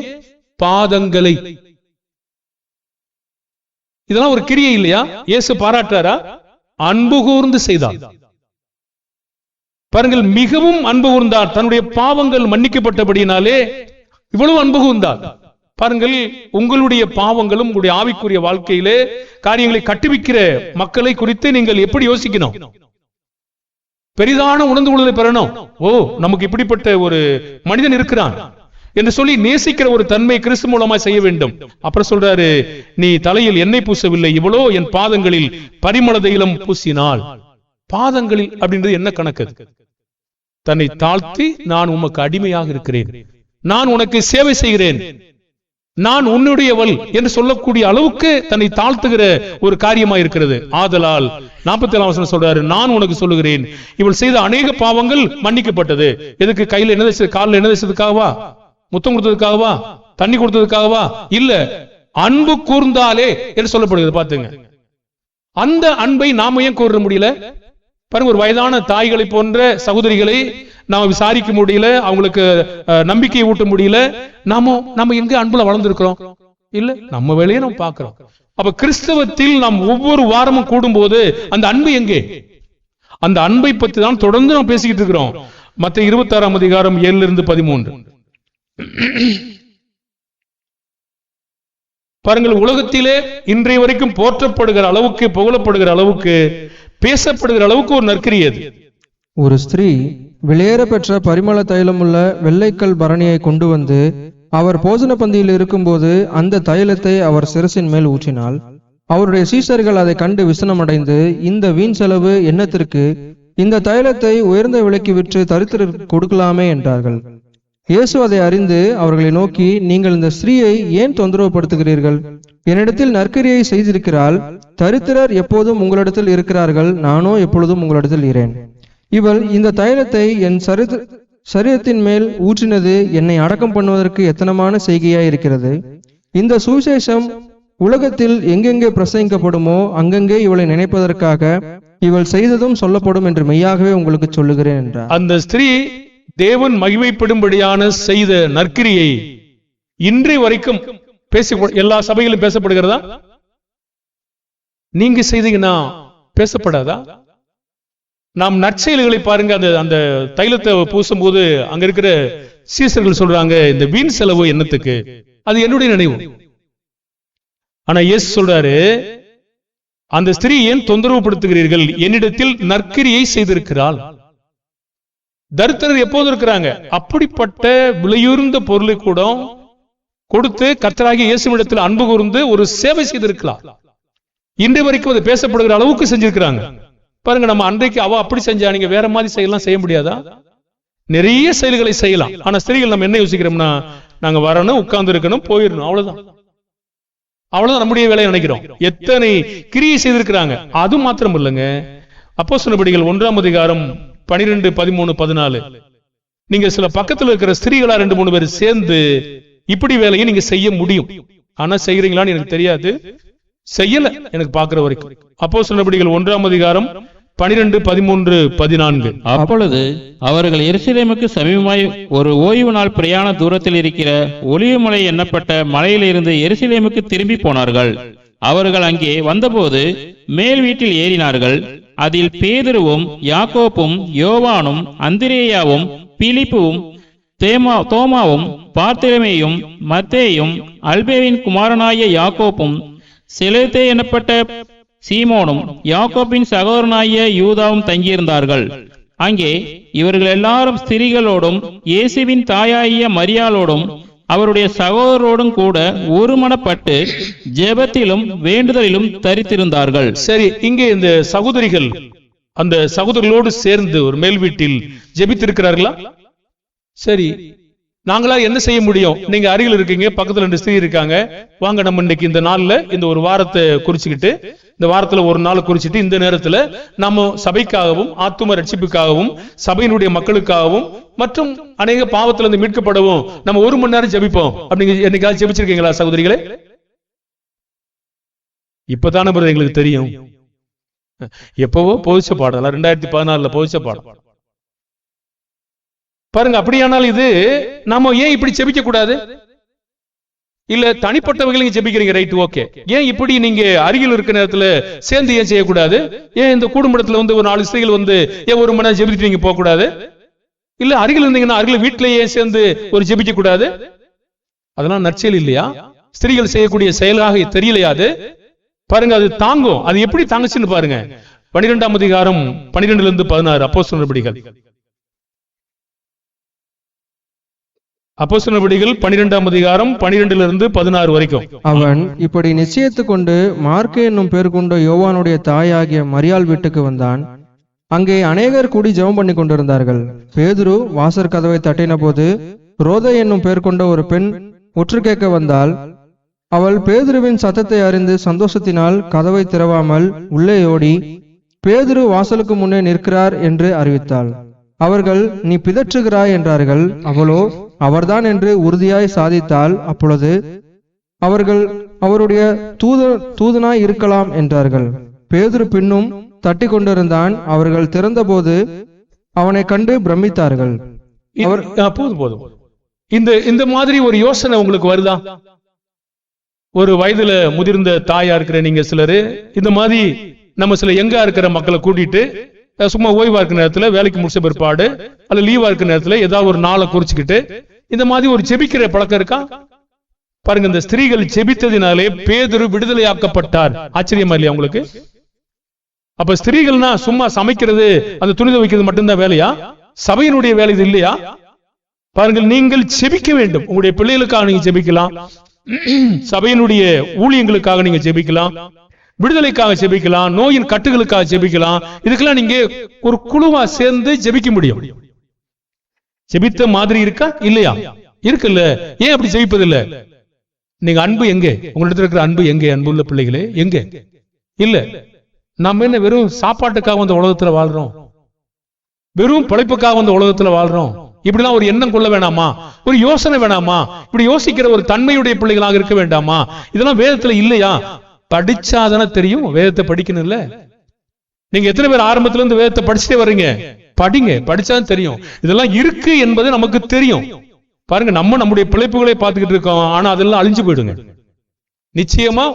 பாதங்களை. இதெல்லாம் ஒரு கிரியை இல்லையா? இயேசு பாராட்டாரா? அன்பு கூர்ந்து செய்தாள். பாருங்கள், மிகவும் அன்பு கூர்ந்தார். தன்னுடைய பாவங்கள் மன்னிக்கப்பட்டபடினாலே இவ்வளவு அன்பு கூர்ந்தார். பாருங்கள், உங்களுடைய பாவங்களும் உங்களுடைய ஆவிக்குரிய வாழ்க்கையிலே காரியங்களை கட்டுவிக்கிற மக்களை குறித்து நீங்கள் எப்படி யோசிக்கணும்? பெரிதான உணர்ந்து கொள்வதை பெறணும். ஓ, நமக்கு இப்படிப்பட்ட ஒரு மனிதன் இருக்கிறான், என்று சொல்லி நேசிக்கிற ஒரு தன்மை கிறிஸ்து மூலமா செய்ய வேண்டும். அப்புறம் சொல்றாரு, நீ தலையில் எண்ணெய் பூசவில்லை, இவ்வளோ என் பாதங்களில் பரிமள தைலம் பூசினாள். பாதங்களில் அப்படின்றது என்ன கணக்கு? தன்னை தாழ்த்தி, நான் உமக்கு அடிமையாக இருக்கிறேன், நான் உனக்கு சேவை செய்கிறேன், நான் உன்னுடையவள் என்று சொல்லக்கூடிய அளவுக்கு தன்னை தாழ்த்துகிற ஒரு காரியமா இருக்கிறது. ஆதலால் 47 சொல்றாரு, நான் உனக்கு சொல்லுகிறேன், இவள் செய்த அநேக பாவங்கள் மன்னிக்கப்பட்டது. எதுக்கு? கையில என்ன தேய்ச்சது, காலில் என்ன தேய்ச்சதுக்காகவா, முத்தம் கொடுத்ததுக்காகவா, தண்ணி கொடுத்ததுக்காகவா? இல்ல, அன்பு கூர்ந்தாலே என்று சொல்லப்படுகிறது. பாத்துங்க, அந்த அன்பை நாம ஏன் கூற முடியல? பாருங்க, ஒரு வயதான தாய்களை போன்ற சகோதரிகளை நாம விசாரிக்க முடியல, அவங்களுக்கு நம்பிக்கையை ஊட்ட முடியல. நாம எங்க அன்புல வளர்ந்திருக்கிறோம்? இல்ல, நம்ம வேலையை நம்ம பார்க்கிறோம். அப்ப கிறிஸ்தவத்தில் நாம் ஒவ்வொரு வாரமும் கூடும்போது அந்த அன்பு எங்கே? அந்த அன்பை பற்றி தான் தொடர்ந்து நாம் பேசிக்கிட்டு இருக்கிறோம். மத்தேயு 26 அதிகாரம் 7-13 பாருங்கள். உலகத்திலே இன்றைய வரைக்கும் போற்றப்படுகிற அளவுக்கு, புகழப்படுகிற அளவுக்கு, பேசப்படுகிற அளவுக்கு ஒரு நற்கிரியது. ஒரு ஸ்திரீ வெளியேற பெற்ற பரிமள தைலமுள்ள வெள்ளைக்கல் பரணியை கொண்டு வந்து அவர் போஜன பந்தியில் இருக்கும்போது அந்த தைலத்தை அவர் சிரசின் மேல் ஊற்றினாள். அவருடைய சீஷர்கள் அதை கண்டு விசனமடைந்து, இந்த வீண் செலவு என்னத்திற்கு? இந்த தைலத்தை உயர்ந்த விலைக்கு விற்று தரித்திரருக்கு கொடுக்கலாமே என்றார்கள். இயேசு அதை அறிந்து அவர்களை நோக்கி, நீங்கள் இந்த ஸ்திரீயை ஏன் தொந்தரவுப்படுத்துகிறீர்கள்? என்னிடத்தில் நற்கிரியை செய்திருக்கிறாள். தரித்திரர் எப்போதும் உங்களிடத்தில் இருக்கிறார்கள், நானோ எப்பொழுதும் உங்களிடத்தில் இரேன். இவள் இந்த தைலத்தை என் சரீரத்தின் மேல் ஊற்றினது என்னை அடக்கம் பண்ணுவதற்கு எத்தனமான செய்கையாய் இருக்கிறது. இந்த சுவிசேஷம் உலகத்தில் எங்கெங்கே பிரசங்கிக்கப்படுமோ அங்கங்கே இவளை நினைப்பதற்காக இவள் செய்ததும் சொல்லப்படும் என்று மெய்யாகவே உங்களுக்கு சொல்லுகிறேன் என்றார். அந்த ஸ்திரீ தேவன் மகிமைப்படும்படியான செய்த நற்கிரியை இன்றைய வரைக்கும் எல்லா சபைகளிலும் பேசப்படுகிறதா? நீங்க செய்தீங்கன்னா பேசப்படாதா? நாம் நற்செயல்களை பாருங்க. அந்த தைலத்தை பூசும் போது அங்க இருக்கிற சீசர்கள் சொல்றாங்க, இந்த வீண் செலவு என்னத்துக்கு? அது என்னுடைய நினைவு. ஆனா இயேசு சொல்றாரு, அந்த ஸ்திரீ ஏன் தொந்தரவுப்படுத்துகிறீர்கள்? என்னிடத்தில் நற்கிரியை செய்திருக்கிறாள். தரித்திரர் எப்போது இருக்கிறாங்க? அப்படிப்பட்ட விலையுறந்த பொருளை கூட கொடுத்து கர்த்தராகிய இயேசுவிடத்தில் அன்பு கூர்ந்து ஒரு சேவை செய்திருக்கலாம். இன்றைய வரைக்கும் அது பேசப்படுகிற அளவுக்கு செஞ்சிருக்கிறாங்க. பாருங்க, நம்ம அன்றைக்கு அவ அப்படி செஞ்சா, நீங்க வேற மாதிரி செய்யலாம், செய்ய முடியாதா? நிறைய செயல்களை செய்யலாம். ஆனா ஸ்திரீகள் நம்ம என்ன யோசிக்கிறோம்னா, நாங்க வரணும், உட்கார்ந்து இருக்கணும், போயிடணும், அவ்வளவுதான் நம்முடைய வேலையை நினைக்கிறோம். எத்தனை கிரியை செய்திருக்கிறாங்க. அது மாத்திரம் இல்லைங்க, அப்போஸ்தலர் நடபடிகள் 1 அதிகாரம் 12, 13, 14 நீங்க சில பக்கத்துல இருக்கிற ஸ்திரீகளா 2-3 பேர் சேர்ந்து இப்படி வேலையை நீங்க செய்ய முடியும். ஆனா செய்யறீங்களான்னு எனக்கு தெரியாது, செய்யல எனக்கு பாக்குற வரைக்கும். அப்போஸ்தலர் நடபடிகள் 1 அதிகாரம் 12, 13, 14 அப்பொழுது அவர்கள் எருசலேமுக்கு சமீபமாய் ஒரு ஓய்வு நாள் பிரயாண தூரத்தில் இருக்கிற ஒலிவமலை எண்ணப்பட்ட மலையிலிருந்து எருசலேமுக்கு திரும்பி போனார்கள். அவர்கள் அங்கே வந்தபோது மேல் வீட்டில் ஏறினார்கள். அதில் பேதுருவும் யாக்கோப்பும் யோவானும் அந்திரேயாவும் பிலிப்புவும் தோமாவும் பார்த்தேலமேயும் மத்தேயும் அல்பேவின் குமாரனாய யாக்கோப்பும் செலேத்தே எனப்பட்ட சீமோனும் யாக்கோப்பின் சகோதரனாய யூதாவும் தங்கியிருந்தார்கள். அங்கே இவர்கள் எல்லாரும் ஸ்திரீகளோடும் இயேசுவின் தாயாகிய மரியாளோடும் அவருடைய சகோதரோடும் கூட ஒருமனப்பட்டு ஜெபத்திலும் வேண்டுதலிலும் தரித்திருந்தார்கள். சரி, இங்கே இந்த சகோதரிகள் அந்த சகோதரர்களோடு சேர்ந்து ஒரு மேல் வீட்டில் ஜெபித்திருக்கிறார்களா? சரி, நாங்களா என்ன செய்ய முடியும்? நீங்க அருகில் இருக்கீங்க, பக்கத்துல 2 ஸ்திரீ இருக்காங்க, வாங்க நம்ம இன்னைக்கு இந்த நாள்ல இந்த ஒரு வாரத்தை குறிச்சுக்கிட்டு, இந்த வாரத்துல ஒரு நாள் குறிச்சிட்டு, இந்த நேரத்துல நம்ம சபைக்காகவும் ஆத்தும ரட்சிப்புக்காகவும் சபையினுடைய மக்களுக்காகவும் மற்றும் அநேக பாவத்துல இருந்து மீட்கப்படவும் நம்ம 1 மணி நேரம் ஜெபிப்போம். அப்படிங்க என்னைக்காவது ஜெபிச்சிருக்கீங்களா சகோதரிகளே? இப்பதானே பிறகு எங்களுக்கு தெரியும். எப்பவோ போதிச்ச பாடம், 2014 போதிச்ச பாடம். பாருங்க, அப்படியானால் இது நாம ஏன் இப்படி ஜெபிக்க கூடாது? இல்ல தனிப்பட்டவர்கள் நீங்க ஜெபிக்கிறீங்க, ரைட், ஓகே. ஏன் இப்படி நீங்க அருகில் இருக்கிற நேரத்துல சேர்ந்து ஏன் செய்யக்கூடாது? ஏன் இந்த குடும்பத்துல ஒரு 4 ஸ்திரீகள் ஏன் 1 மணி நேரம் ஜெபிச்சுட்டு நீங்க போக கூடாது? இல்ல அருகில் இருந்தீங்கன்னா அருகில் வீட்டிலேயே சேர்ந்து ஒரு ஜெபிக்க கூடாது? அதெல்லாம் நற்செயல் இல்லையா? ஸ்திரீகள் செய்யக்கூடிய செயலாக தெரியலையா அது? பாருங்க, அது தாங்கும். அது எப்படி தாங்குச்சுன்னு பாருங்க. 12 அதிகாரம் 12-16 அப்போஸ்தலர் நடபடிகள். அப்போஸ்தலர் நடவடிக்கைகள் 12ஆம் அதிகாரம் 12 - 16 வரைக்கும். அவன் இப்படி நிச்சயித்துக் கொண்டு மார்க்கு என்னும் பேர் கொண்ட யோவானுடைய தாயாகிய மரியாள் வீட்டுக்கு வந்தான். அங்கே அநேகர் கூடி ஜெபம் பண்ணி கொண்டிருந்தார்கள். பேதுரு வாசற் கதவை தட்டின போது ரோதை என்னும் பேர் கொண்ட ஒரு பெண் உற்று கேட்க வந்தாள். அவள் பேதுருவின் சத்தத்தை அறிந்து சந்தோஷத்தினால் கதவை திறவாமல் உள்ளே ஓடி பேதுரு வாசலுக்கு முன்னே நிற்கிறார் என்று அறிவித்தாள். அவர்கள், நீ பிதற்றுகிறாய் என்றார்கள். அவளோ, அவர்தான் என்று உறுதியாய் சாதித்தாள். அப்பொழுது அவர்கள், அவருடைய தூதனாய் இருக்கலாம் என்றார்கள். பேதுரு பின்னும் தட்டி கொண்டிருந்தான். அவர்கள் திறந்தபோது அவனை கண்டு பிரமித்தார்கள். போதும். இந்த மாதிரி ஒரு யோசனை உங்களுக்கு வருதா? ஒரு வயதுல முதிர்ந்த தாயா இருக்கிற நீங்க சிலரு இந்த மாதிரி நம்ம சில எங்க இருக்கிற மக்களை கூட்டிட்டு சும்மா ஓய்வா இருக்கிற நேரத்துல, வேலைக்கு முடிச்ச பிற்பாடு அல்ல லீவா இருக்கிற நேரத்துல ஏதாவது ஒரு நாளை குறிச்சுக்கிட்டு இந்த மாதிரி ஒரு ஜெபிக்கிற பழக்கம் இருக்கா? பாருங்க, இந்த ஸ்திரீகள் ஜெபித்ததினாலே பேதுரு விடுதலையாக்கப்பட்டார். ஆச்சரியமா இல்லையா உங்களுக்கு? அப்ப ஸ்திரீகள்னா சும்மா சமைக்கிறது, அந்த துணி துவைக்கிறது மட்டும்தான் வேலையா? சபையினுடைய வேலை இது இல்லையா? பாருங்கள், நீங்கள் ஜெபிக்க வேண்டும். உங்களுடைய பிள்ளைகளுக்காக நீங்க ஜெபிக்கலாம், சபையினுடைய ஊழியங்களுக்காக நீங்க ஜெபிக்கலாம், விடுதலைக்காக ஜெபிக்கலாம், நோயின் கட்டுகளுக்காக ஜெபிக்கலாம். இதுக்கெல்லாம் நீங்க ஒரு குழுவா சேர்ந்து ஜெபிக்க முடியும். ஜெபித்த மாதிரி இருக்கா இல்லையா? இருக்குல்ல. ஏன் அப்படி ஜெபிப்பதில்ல? நீங்க அன்பு எங்க? உங்களிடத்துல இருக்கிற அன்பு எங்க? அன்புள்ள பிள்ளைகளே எங்க? இல்ல. நம்ம என்ன வெறும் சாப்பாட்டுக்காக வந்த உலகத்துல வாழ்றோம்? வெறும் பிழைப்புக்காக வந்த உலகத்துல வாழ்றோம்? இப்படிலாம் ஒரு எண்ணம் கொள்ள வேணாமா? ஒரு யோசனை வேணாமா? இப்படி யோசிக்கிற ஒரு தன்மையுடைய பிள்ளைகளாக இருக்க வேண்டாமா? இதெல்லாம் வேதத்துல இல்லையா? படிச்சாதானே தெரியும். வேதத்தை படிக்கணும் இல்ல? நீங்க எத்தனை பேர் ஆரம்பத்துல இருந்து வேதத்தை படிச்சுட்டே வர்றீங்க? படிங்க, படிச்சாதான் தெரியும். இதெல்லாம் இருக்கு என்பது நமக்கு தெரியும். பாருங்க, நம்முடைய பிழைப்புகளை பார்த்துக்கிட்டு இருக்கோம், ஆனா அதெல்லாம் அழிஞ்சு போயிடுங்க. நிச்சயமா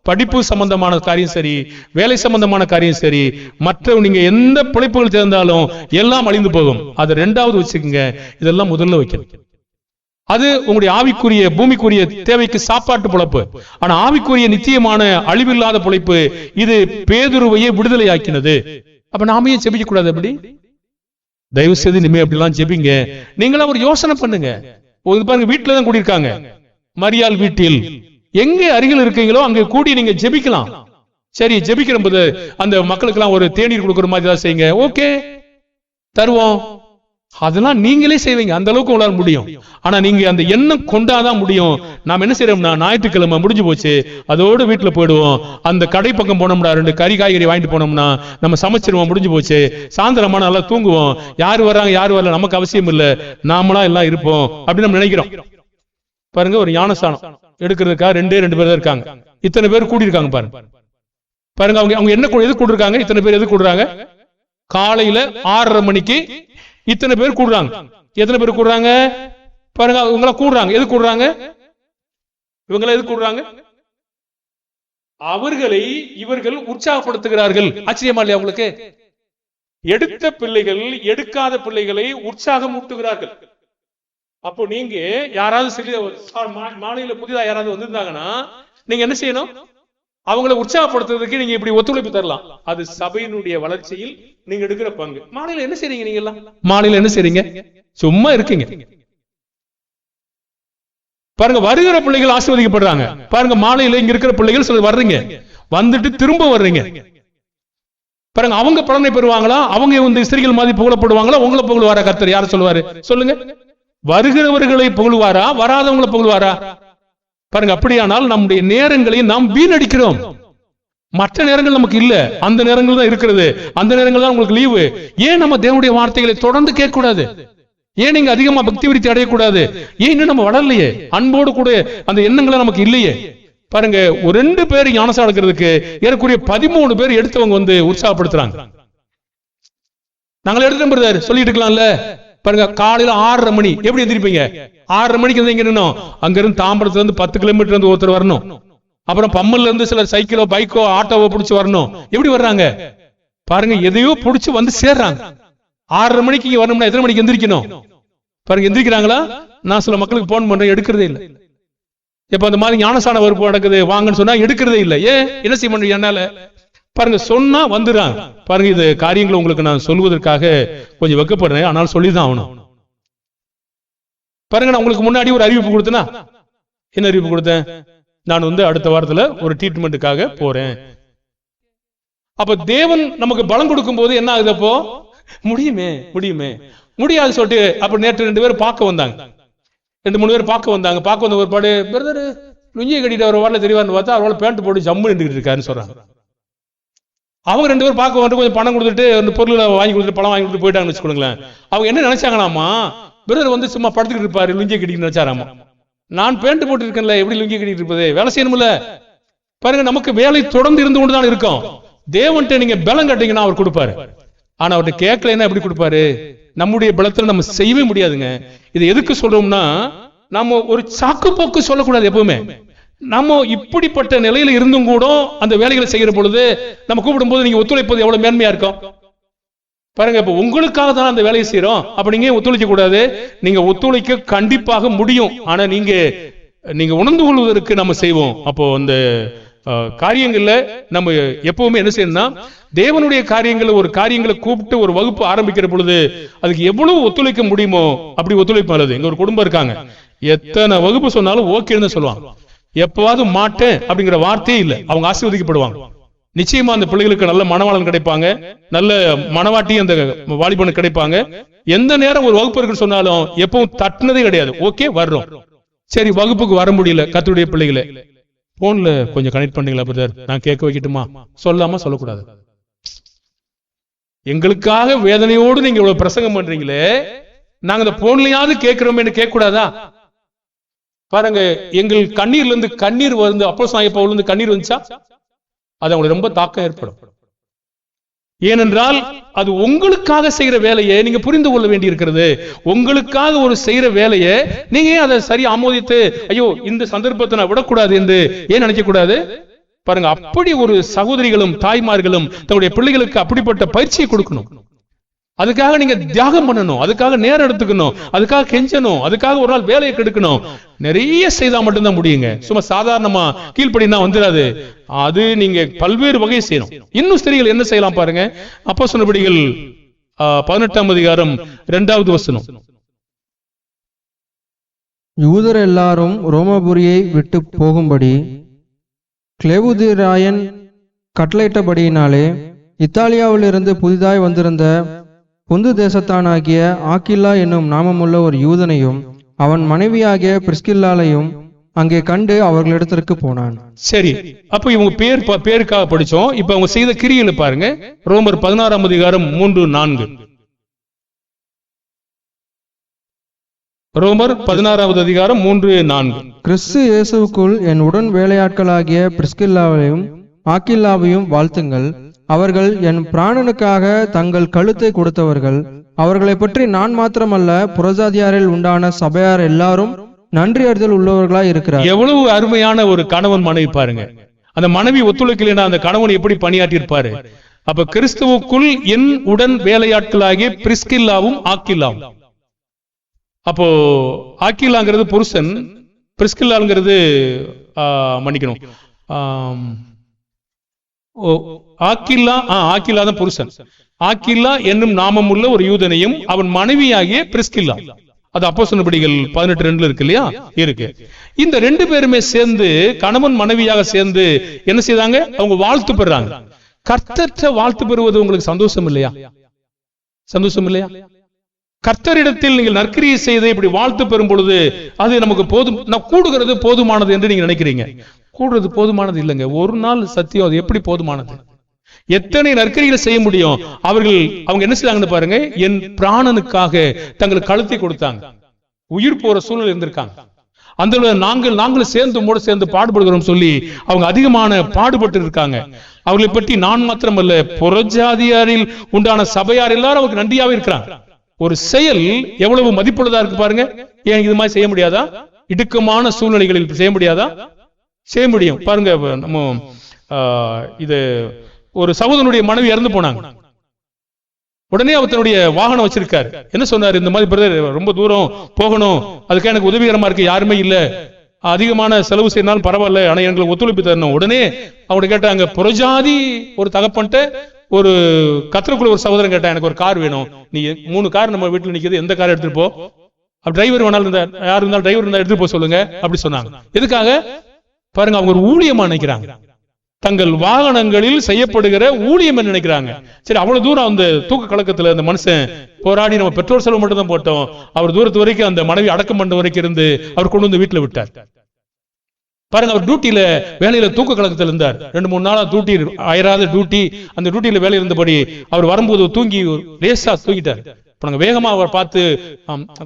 படிப்பு சம்பந்தமான காரியம் சரி, வேலை சம்பந்தமான காரியம் சரி, மற்ற நீங்க எந்த பிழைப்புகள் சேர்ந்தாலும் எல்லாம் அழிந்து போகும். அதை ரெண்டாவது வச்சுக்கோங்க, இதெல்லாம் முதல்ல வைக்கணும். அது உங்களுடைய ஆவிக்குரிய பூமிக்குரிய தேவைக்கு சாப்பாட்டு பிழைப்பு. ஆனா ஆவிக்குரிய நிச்சயமான அழிவில்லாத பிழைப்பு இது பேதுருவையே விடுதலையாக்கினது. அப்ப நாம ஏன் ஜெபிக்க கூடாது? அப்படி தயவு செய்து இனிமே அப்படிலாம் ஜெபிங்க. நீங்களா ஒரு யோசனை பண்ணுங்க. பாருங்க, வீட்டுல தான் கூடியிருக்காங்க. மரியாள் வீட்டில் எங்க அருகில் இருக்கீங்களோ அங்க கூடி நீங்க ஜெபிக்கலாம். சரி, ஜெபிக்கிற போது அந்த மக்களுக்கு எல்லாம் ஒரு தேநீர் கொடுக்குற மாதிரி தான் செய்யுங்க. ஓகே, தருவோம். அதெல்லாம் நீங்களே செய்வீங்க, அந்த அளவுக்கு உங்களால முடியும். ஆனா நீங்க அந்த எண்ணம் கொண்டாதான் முடியும். நாம என்ன செய்யறோம்னா, ஞாயிற்றுக்கிழமை முடிஞ்சு போச்சு, அதோட வீட்டுல போயிடுவோம். அந்த கடை பக்கம் போனோம்னா 2 கறி காய்கறி வாங்கிட்டு போனோம்னா நம்ம சமைச்சிருவோம், முடிஞ்சு போச்சு. சாயந்தரமா நல்லா தூங்குவோம். யாரு வர்றாங்க யாரு வரல நமக்கு அவசியம் இல்ல, நாமளா எல்லாம் இருப்போம் அப்படின்னு நம்ம நினைக்கிறோம். பாருங்க, ஒரு ஞானஸ்தானம் எடுக்கிறதுக்காக 2 பேர் தான் இருக்காங்க. இத்தனை பேர் கூடி இருக்காங்க. பாருங்க, அவங்க என்ன எது கூடுறாங்க? இத்தனை பேர் எது கூடுறாங்க? காலையில 6:30 மணிக்கு இத்தனை பேர் கூடுறாங்க. எத்தனை பேர் கூடுறாங்க? பாருங்க, இவங்கள கூடுறாங்க. எது கூடுறாங்க? இவங்கள எது கூடுறாங்க? அவர்களை இவர்கள் உற்சாகப்படுத்துகிறார்கள். ஆச்சரியமா இல்லையா உங்களுக்கு? எடுத்த பிள்ளைகள் எடுக்காத பிள்ளைகளை உற்சாகம் ஊட்டுகிறார்கள். அப்போ நீங்க யாராவது மாநில புதிதா யாராவது வந்திருந்தாங்கன்னா நீங்க என்ன செய்யணும்? அவங்களை உற்சாகப்படுத்துறதுக்கு நீங்க இப்படி ஒத்துழைப்பு தரலாம். அது சபையினுடைய வளர்ச்சியில் நீங்க எடுக்கிற பங்கு. மாநில என்ன செய்றீங்க? நீங்க எல்லாம் மாநில என்ன செய்றீங்க? சும்மா இருக்கீங்க. பாருங்க, வருகிற பிள்ளைகள் ஆசீர்வதிக்கப்படுறாங்க. பாருங்க, மாலையில இங்க இருக்கிற பிள்ளைகள் சிலர் வர்றீங்க, வந்துட்டு திரும்ப வர்றீங்க. பாருங்க, அவங்க பலனை பெறுவாங்களா? அவங்க இந்த ஸ்திரீகள் மாதிரி புகழப்படுவாங்களா? உங்களை புகழ்வாரா கர்த்தர்? யார சொல்லுவாரு சொல்லுங்க? வருகிறவர்களை புகழ்வாரா? வராதவங்களை புகழ்வாரா? பாருங்க, அப்படியானால் நம்முடைய நேரங்களை நாம் வீணடிக்கிறோம். மற்ற நேரங்கள் நமக்கு இல்ல, அந்த நேரங்கள் தான் இருக்கிறது. அந்த நேரங்கள் தான் உங்களுக்கு லீவு. ஏன் நம்ம தேவனுடைய வார்த்தைகளை தொடர்ந்து கேட்க கூடாது? ஏன் நீங்க அதிகமா பக்தி விருத்தி அடையக்கூடாது? ஏன் இன்னும் நம்ம வளரலையே? அன்போடு கூட அந்த எண்ணங்களை நமக்கு இல்லையே? பாருங்க, ஒரு 2 பேர் ஞானஸ்தானம் எடுக்கிறதுக்கு ஏறக்குறைய 13 பேர் எடுத்தவங்க வந்து உற்சாகப்படுத்துறாங்க. நாங்கள் எடுத்துட்டோம் பிரதர் சொல்லிட்டு இருக்கலாம்ல. பாருங்க, காலையில 6:30 மணி எப்படி எந்திரிப்பீங்க? 6:30 மணிக்கு வந்து எங்க நின்னோம்? அங்க இருந்து தாம்பரத்துல இருந்து 10 கிலோமீட்டர் இருந்து ஒருத்தர் வரணும். அப்புறம் பம்மல்ல இருந்து சிலர் சைக்கிளோ பைக்கோ ஆட்டோவோ பிடிச்சு வரணும். எப்படி வர்றாங்க? பாருங்க, எதையோ பிடிச்சு வந்து சேர்றாங்க. 6:30 மணிக்கு இங்க வரணும்னா எத்தனை மணிக்கு எந்திரிக்கணும்? பாருங்க, எந்திரிக்கிறாங்களா? நான் சில மக்களுக்கு போன் பண்றேன், எடுக்கிறதே இல்லை. இப்ப அந்த மாதிரி ஞானஸ்தான வகுப்பு நடக்குது வாங்கன்னு சொன்னா எடுக்கிறதே இல்லை. ஏன்? என்ன செய்ய முடியும் என்னால? பாருங்க, சொன்னா வந்துடுறாங்க. பாருங்க, இது காரியங்களை உங்களுக்கு நான் சொல்வதற்காக கொஞ்சம் வெக்கப்படுறேன், ஆனால் சொல்லிதான் ஆகணும். பாருங்க, நான் உங்களுக்கு முன்னாடி ஒரு அறிவிப்பு கொடுத்தேனா? என்ன அறிவிப்பு கொடுத்தேன்? நான் வந்து அடுத்த வாரத்துல ஒரு ட்ரீட்மெண்ட்டுக்காக போறேன். அப்ப தேவன் நமக்கு பலம் கொடுக்கும் போது என்ன ஆகுது? அப்போ முடியுமே முடியாது சொல்லிட்டு அப்ப நேற்று 2 பேர் பார்க்க வந்தாங்க. 2-3 பேர் பார்க்க வந்தாங்க. பார்க்க வந்த ஒரு பாடு, பிரதர் லுங்கியை கட்டிட்டு அவர் வாரில் தெரிவார்னு பார்த்தா அவரோட பேண்ட் போட்டு ஜம்மு நின்றுட்டு இருக்காருன்னு சொல்றாங்க. அவங்க 2 பேர் பார்க்க வந்து கொஞ்சம் பணம் கொடுத்துட்டு அந்த பொருளை வாங்கி கொடுத்துட்டு பணம் வாங்கி கொடுத்து போயிட்டாங்கன்னு வச்சுக்கோங்களேன். அவங்க என்ன நினைச்சாங்களாமா, பிரதர் வந்து சும்மா படுத்துக்கிட்டு இருப்பாரு, லுங்கியை கட்டிட்டு நினைச்சாராமா. நான் பேண்ட் போட்டு இருக்கேன்ல, எப்படி லுங்கி கட்டிட்டு இருப்பது? வேலை செய்யணும்ல. பாருங்க, நமக்கு வேலை தொடர்ந்து இருந்து கொண்டுதான் இருக்கும். தேவன்கிட்ட நீங்க பலம் கட்டிங்கன்னா அவர் கொடுப்பாரு. ஆனா அவர்கிட்ட கேட்கலன்னா எப்படி கொடுப்பாரு? நம்முடைய பலத்துல நம்ம செய்யவே முடியாதுங்க. இது எதுக்கு சொல்றோம்னா, நம்ம ஒரு சாக்கு போக்கு சொல்லக்கூடாது. எப்பவுமே நம்ம இப்படிப்பட்ட நிலையில இருந்தும் கூட அந்த வேலைகளை செய்யற பொழுது நம்ம கூப்பிடும் போது நீங்க ஒத்துழைப்பது எவ்வளவு மேன்மையா இருக்கும் பாருங்க. இப்ப உங்களுக்காக தான் அந்த வேலையை செய்யறோம். அப்ப நீங்க ஒத்துழைக்க கூடாது. நீங்க ஒத்துழைக்க கண்டிப்பாக முடியும். ஆனா நீங்க உணர்ந்து கொள்வதற்கு நம்ம செய்வோம். அப்போ அந்த காரியங்கள்ல நம்ம எப்பவுமே என்ன செய்யணும்னா, தேவனுடைய காரியங்களை ஒரு காரியங்களை கூப்பிட்டு ஒரு வகுப்பு ஆரம்பிக்கிற பொழுது அதுக்கு எவ்வளவு ஒத்துழைக்க முடியுமோ அப்படி ஒத்துழைப்பு நல்லது. எங்க ஒரு குடும்பம் இருக்காங்க, எத்தனை வகுப்பு சொன்னாலும் ஓகேன்னு சொல்லுவாங்க. எப்பவாவது மாட்டேன் அப்படிங்கிற வார்த்தையே இல்லை. அவங்க ஆசீர்வதிக்கப்படுவாங்க. நிச்சயமா அந்த பிள்ளைகளுக்கு நல்ல மனவாளன் கிடைப்பாங்க, நல்ல மனவாட்டி அந்த வாலிபனுக்கு கிடைப்பாங்க. எந்த நேரம் ஒரு வகுப்பு இருக்குன்னு சொன்னாலும் எப்பவும் தட்டினதே கிடையாது. ஓகே வர்றோம், சரி வகுப்புக்கு வர முடியல, கர்த்தருடைய பிள்ளைகளை போன்ல கொஞ்சம் கனெக்ட் பண்ணீங்களா பிரதர், நான் கேட்க வைக்கட்டுமா? சொல்லாம சொல்லக்கூடாது. எங்களுக்காக வேதனையோடு நீங்க இவ்வளவு பிரசங்கம் பண்றீங்களே, நாங்க இந்த போன்லயாவது கேட்கிறோமே கேட்க கூடாதா? பாருங்க, எங்கள் கண்ணீர்ல இருந்து கண்ணீர் வந்து அப்போஸ்தலனாகிய பவுல் இருந்து கண்ணீர் வந்துச்சா, அது அவங்களுக்கு ரொம்ப தாக்கம் ஏற்படும். ஏனென்றால் அது உங்களுக்காக செய்யற வேலையை நீங்க புரிந்து கொள்ள வேண்டி இருக்கிறது. உங்களுக்காக ஒரு செய்யற வேலையை நீங்க அதை சரி ஆமோதித்து ஐயோ இந்த சந்தர்ப்பத்தை நான் விடக்கூடாது என்று ஏன் நினைக்க கூடாது? பாருங்க, அப்படி ஒரு சகோதரிகளும் தாய்மார்களும் தன்னுடைய பிள்ளைகளுக்கு அப்படிப்பட்ட பயிற்சியை கொடுக்கணும். அதுக்காக நீங்க தியாகம் பண்ணணும், அதுக்காக நேரம் எடுத்துக்கணும், அதுக்காக கெஞ்சணும், அதுக்காக ஒரு நாள் வேலையை கெடுக்கணும். நிறைய செய்தா மட்டும்தான் முடியுங்க. சும்மா சாதாரணமா கீழ்ப்படினா வந்துடாது. அது நீங்க பல்வேறு வகை செய்யணும். இன்னும் ஸ்திரீகள் என்ன செய்யலாம் பாருங்க. அப்போஸ்தலர்கள் 18ஆம் அதிகாரம் 2வது வசனம். யூதர் எல்லாரும் ரோமபுரியை விட்டு போகும்படி கிளேவுதிராயன் கட்டளையிட்டபடியினாலே இத்தாலியாவிலிருந்து புதிதாய் வந்திருந்த பொந்து தேசத்தானாகிய ஆக்கில்லா என்னும் நாமமுள்ள ஒரு யூதனையும் அவன் மனைவியாகிய பிரிஸ்கில்லாலையும் அங்கே கண்டு அவர்களிடத்திற்கு போனான். சரி, அப்ப இவங்க பேருக்காக படிச்சோம். இப்ப அவங்க செய்த கிரியைகளை பாருங்க. ரோமர் 16ஆம் அதிகாரம் 3-4. ரோமர் 16வது அதிகாரம் 3-4. கிறிஸ்து இயேசுவுக்குள் என் உடன் வேலையாட்களாகிய பிரிஸ்கில்லாவையும் ஆக்கில்லாவையும் வாழ்த்துங்கள். அவர்கள் என் பிராணனுக்காக தங்கள் கழுத்தை கொடுத்தவர்கள். அவர்களை பற்றி நான் மாத்திரமல்ல, புறஜாதியாரில் உண்டான சபையார் எல்லாரும் நன்றி அறிதல் உள்ளவர்களாய் இருக்கிறார். எவ்வளவு அருமையான ஒரு கணவன் மனைவி பாருங்க. அந்த மனைவி ஒத்துழைக்கலைன்னா அந்த கணவன் எப்படி பணியாற்றி இருப்பாரு? அப்ப கிறிஸ்துவுக்குள் என் உடன் வேலையாட்களாகிய பிரிஸ்கில்லாவும் ஆக்கில்லாவும். அப்போ ஆக்கில்லாங்கிறது புருஷன், பிரிஸ்கில்லாங்கிறது மன்னிக்கணும், ஆக்கில்லா தான் புருஷன். ஆக்கில்லா என்னும் நாமம் உள்ள ஒரு யூதனையும் அவன் மனைவியாகிய பிரிஸ்கில்லா. அது அப்போஸ்தலர்கள் 18:2 இருக்கு இல்லையா? இருக்கு. இந்த 2 பேருமே சேர்ந்து கணவன் மனைவியாக சேர்ந்து என்ன செய்தாங்க? அவங்க வாழ்த்து பெறாங்க. கர்த்தர்ட்ட வாழ்த்து பெறுவது உங்களுக்கு சந்தோஷம் இல்லையா? சந்தோஷம் இல்லையா? கர்த்தரிடத்தில் நீங்கள் நற்கிரியை செய்து இப்படி வாழ்த்து பெறும் பொழுது அது நமக்கு போதும். நான் கூடுகிறது போதுமானது என்று நீங்க நினைக்கிறீங்க. கூடுறது போதுமானது இல்லைங்க. ஒரு நாள் சத்தியம் அது எப்படி போதுமானது? எத்தனை நற்கிரிகளை செய்ய முடியும்? அவங்க என்ன செய்தாங்கன்னு பாருங்க. என் பிராணனுக்காக தங்கள் கழுத்தை கொடுத்தாங்க. உயிர் போற சூழ்நிலை இருந்திருக்காங்க. அந்த நாங்கள் சேர்ந்து பாடுபடுகிறோம் சொல்லி அவங்க அதிகமான பாடுபட்டு இருக்காங்க. அவர்களை பற்றி நான் மாத்திரமல்ல, புறஜாதியாரில் உண்டான சபையார் எல்லாரும் அவருக்கு நன்றியாவே இருக்கிறாங்க. ஒரு செயல் எவ்வளவு மதிப்புள்ளதா இருக்கு பாருங்க. ஏன் இது மாதிரி செய்ய முடியாதா? இடுக்கமான சூழ்நிலைகளில் செய்ய முடியாதா? செய்ய முடியும். பாருங்க, நம்ம இது ஒரு சகோதரனுடைய மனைவி இறந்து போனாங்க. உடனே அவர் தன்னுடைய வாகனம் வச்சிருக்காரு. என்ன சொன்னார்? இந்த மாதிரி பிரதர் ரொம்ப தூரம் போகணும், அதுக்காக எனக்கு உதவிகரமா இருக்கு, யாருமே இல்ல, அதிகமான செலவு செய்யறாலும் பரவாயில்ல, ஆனா எங்களுக்கு ஒத்துழைப்பு தரணும். உடனே அவங்க கேட்டாங்க, புறஜாதி ஒரு தகப்பன்ட்ட ஒரு கத்திரக்குள்ள ஒரு சகோதரன் கேட்டா, எனக்கு ஒரு கார் வேணும், நீ 3 கார் நம்ம வீட்டுல நிக்குது, எந்த கார் எடுத்துட்டு போ. டிரைவர் வேணாலும் இருந்தா, யார் இருந்தாலும் டிரைவர் இருந்தா எடுத்து போக சொல்லுங்க அப்படி சொன்னாங்க. எதுக்காக பாருங்க, அவங்க ஒரு ஊழியமா நினைக்கிறாங்க, தங்கள் வாகனங்களில் செய்யப்படுகிற ஊழியம் நினைக்கிறாங்க. சரி, அவ்வளவு தூரம் அந்த தூக்க கலக்கத்துல அந்த மனுஷன் போராடி, நம்ம பெட்ரோல் செலவு மட்டும் தான் போட்டோம், அவர் தூரத்து வரைக்கும் அந்த மனைவி அடக்கம் பண்ண வரைக்கும் இருந்து அவர் கொண்டு வந்து வீட்டுல விட்டார். பாருங்க, அவர் டியூட்டியில வேலையில தூக்க கலக்கத்தில் இருந்தார். 2-3 நாளா டியூட்டி அயராத டியூட்டி, அந்த டியூட்டியில வேலை இருந்தபடி அவர் வரும்போது தூங்கி லேசா தூங்கிட்டார். இப்ப நாங்க வேகமா அவர் பார்த்து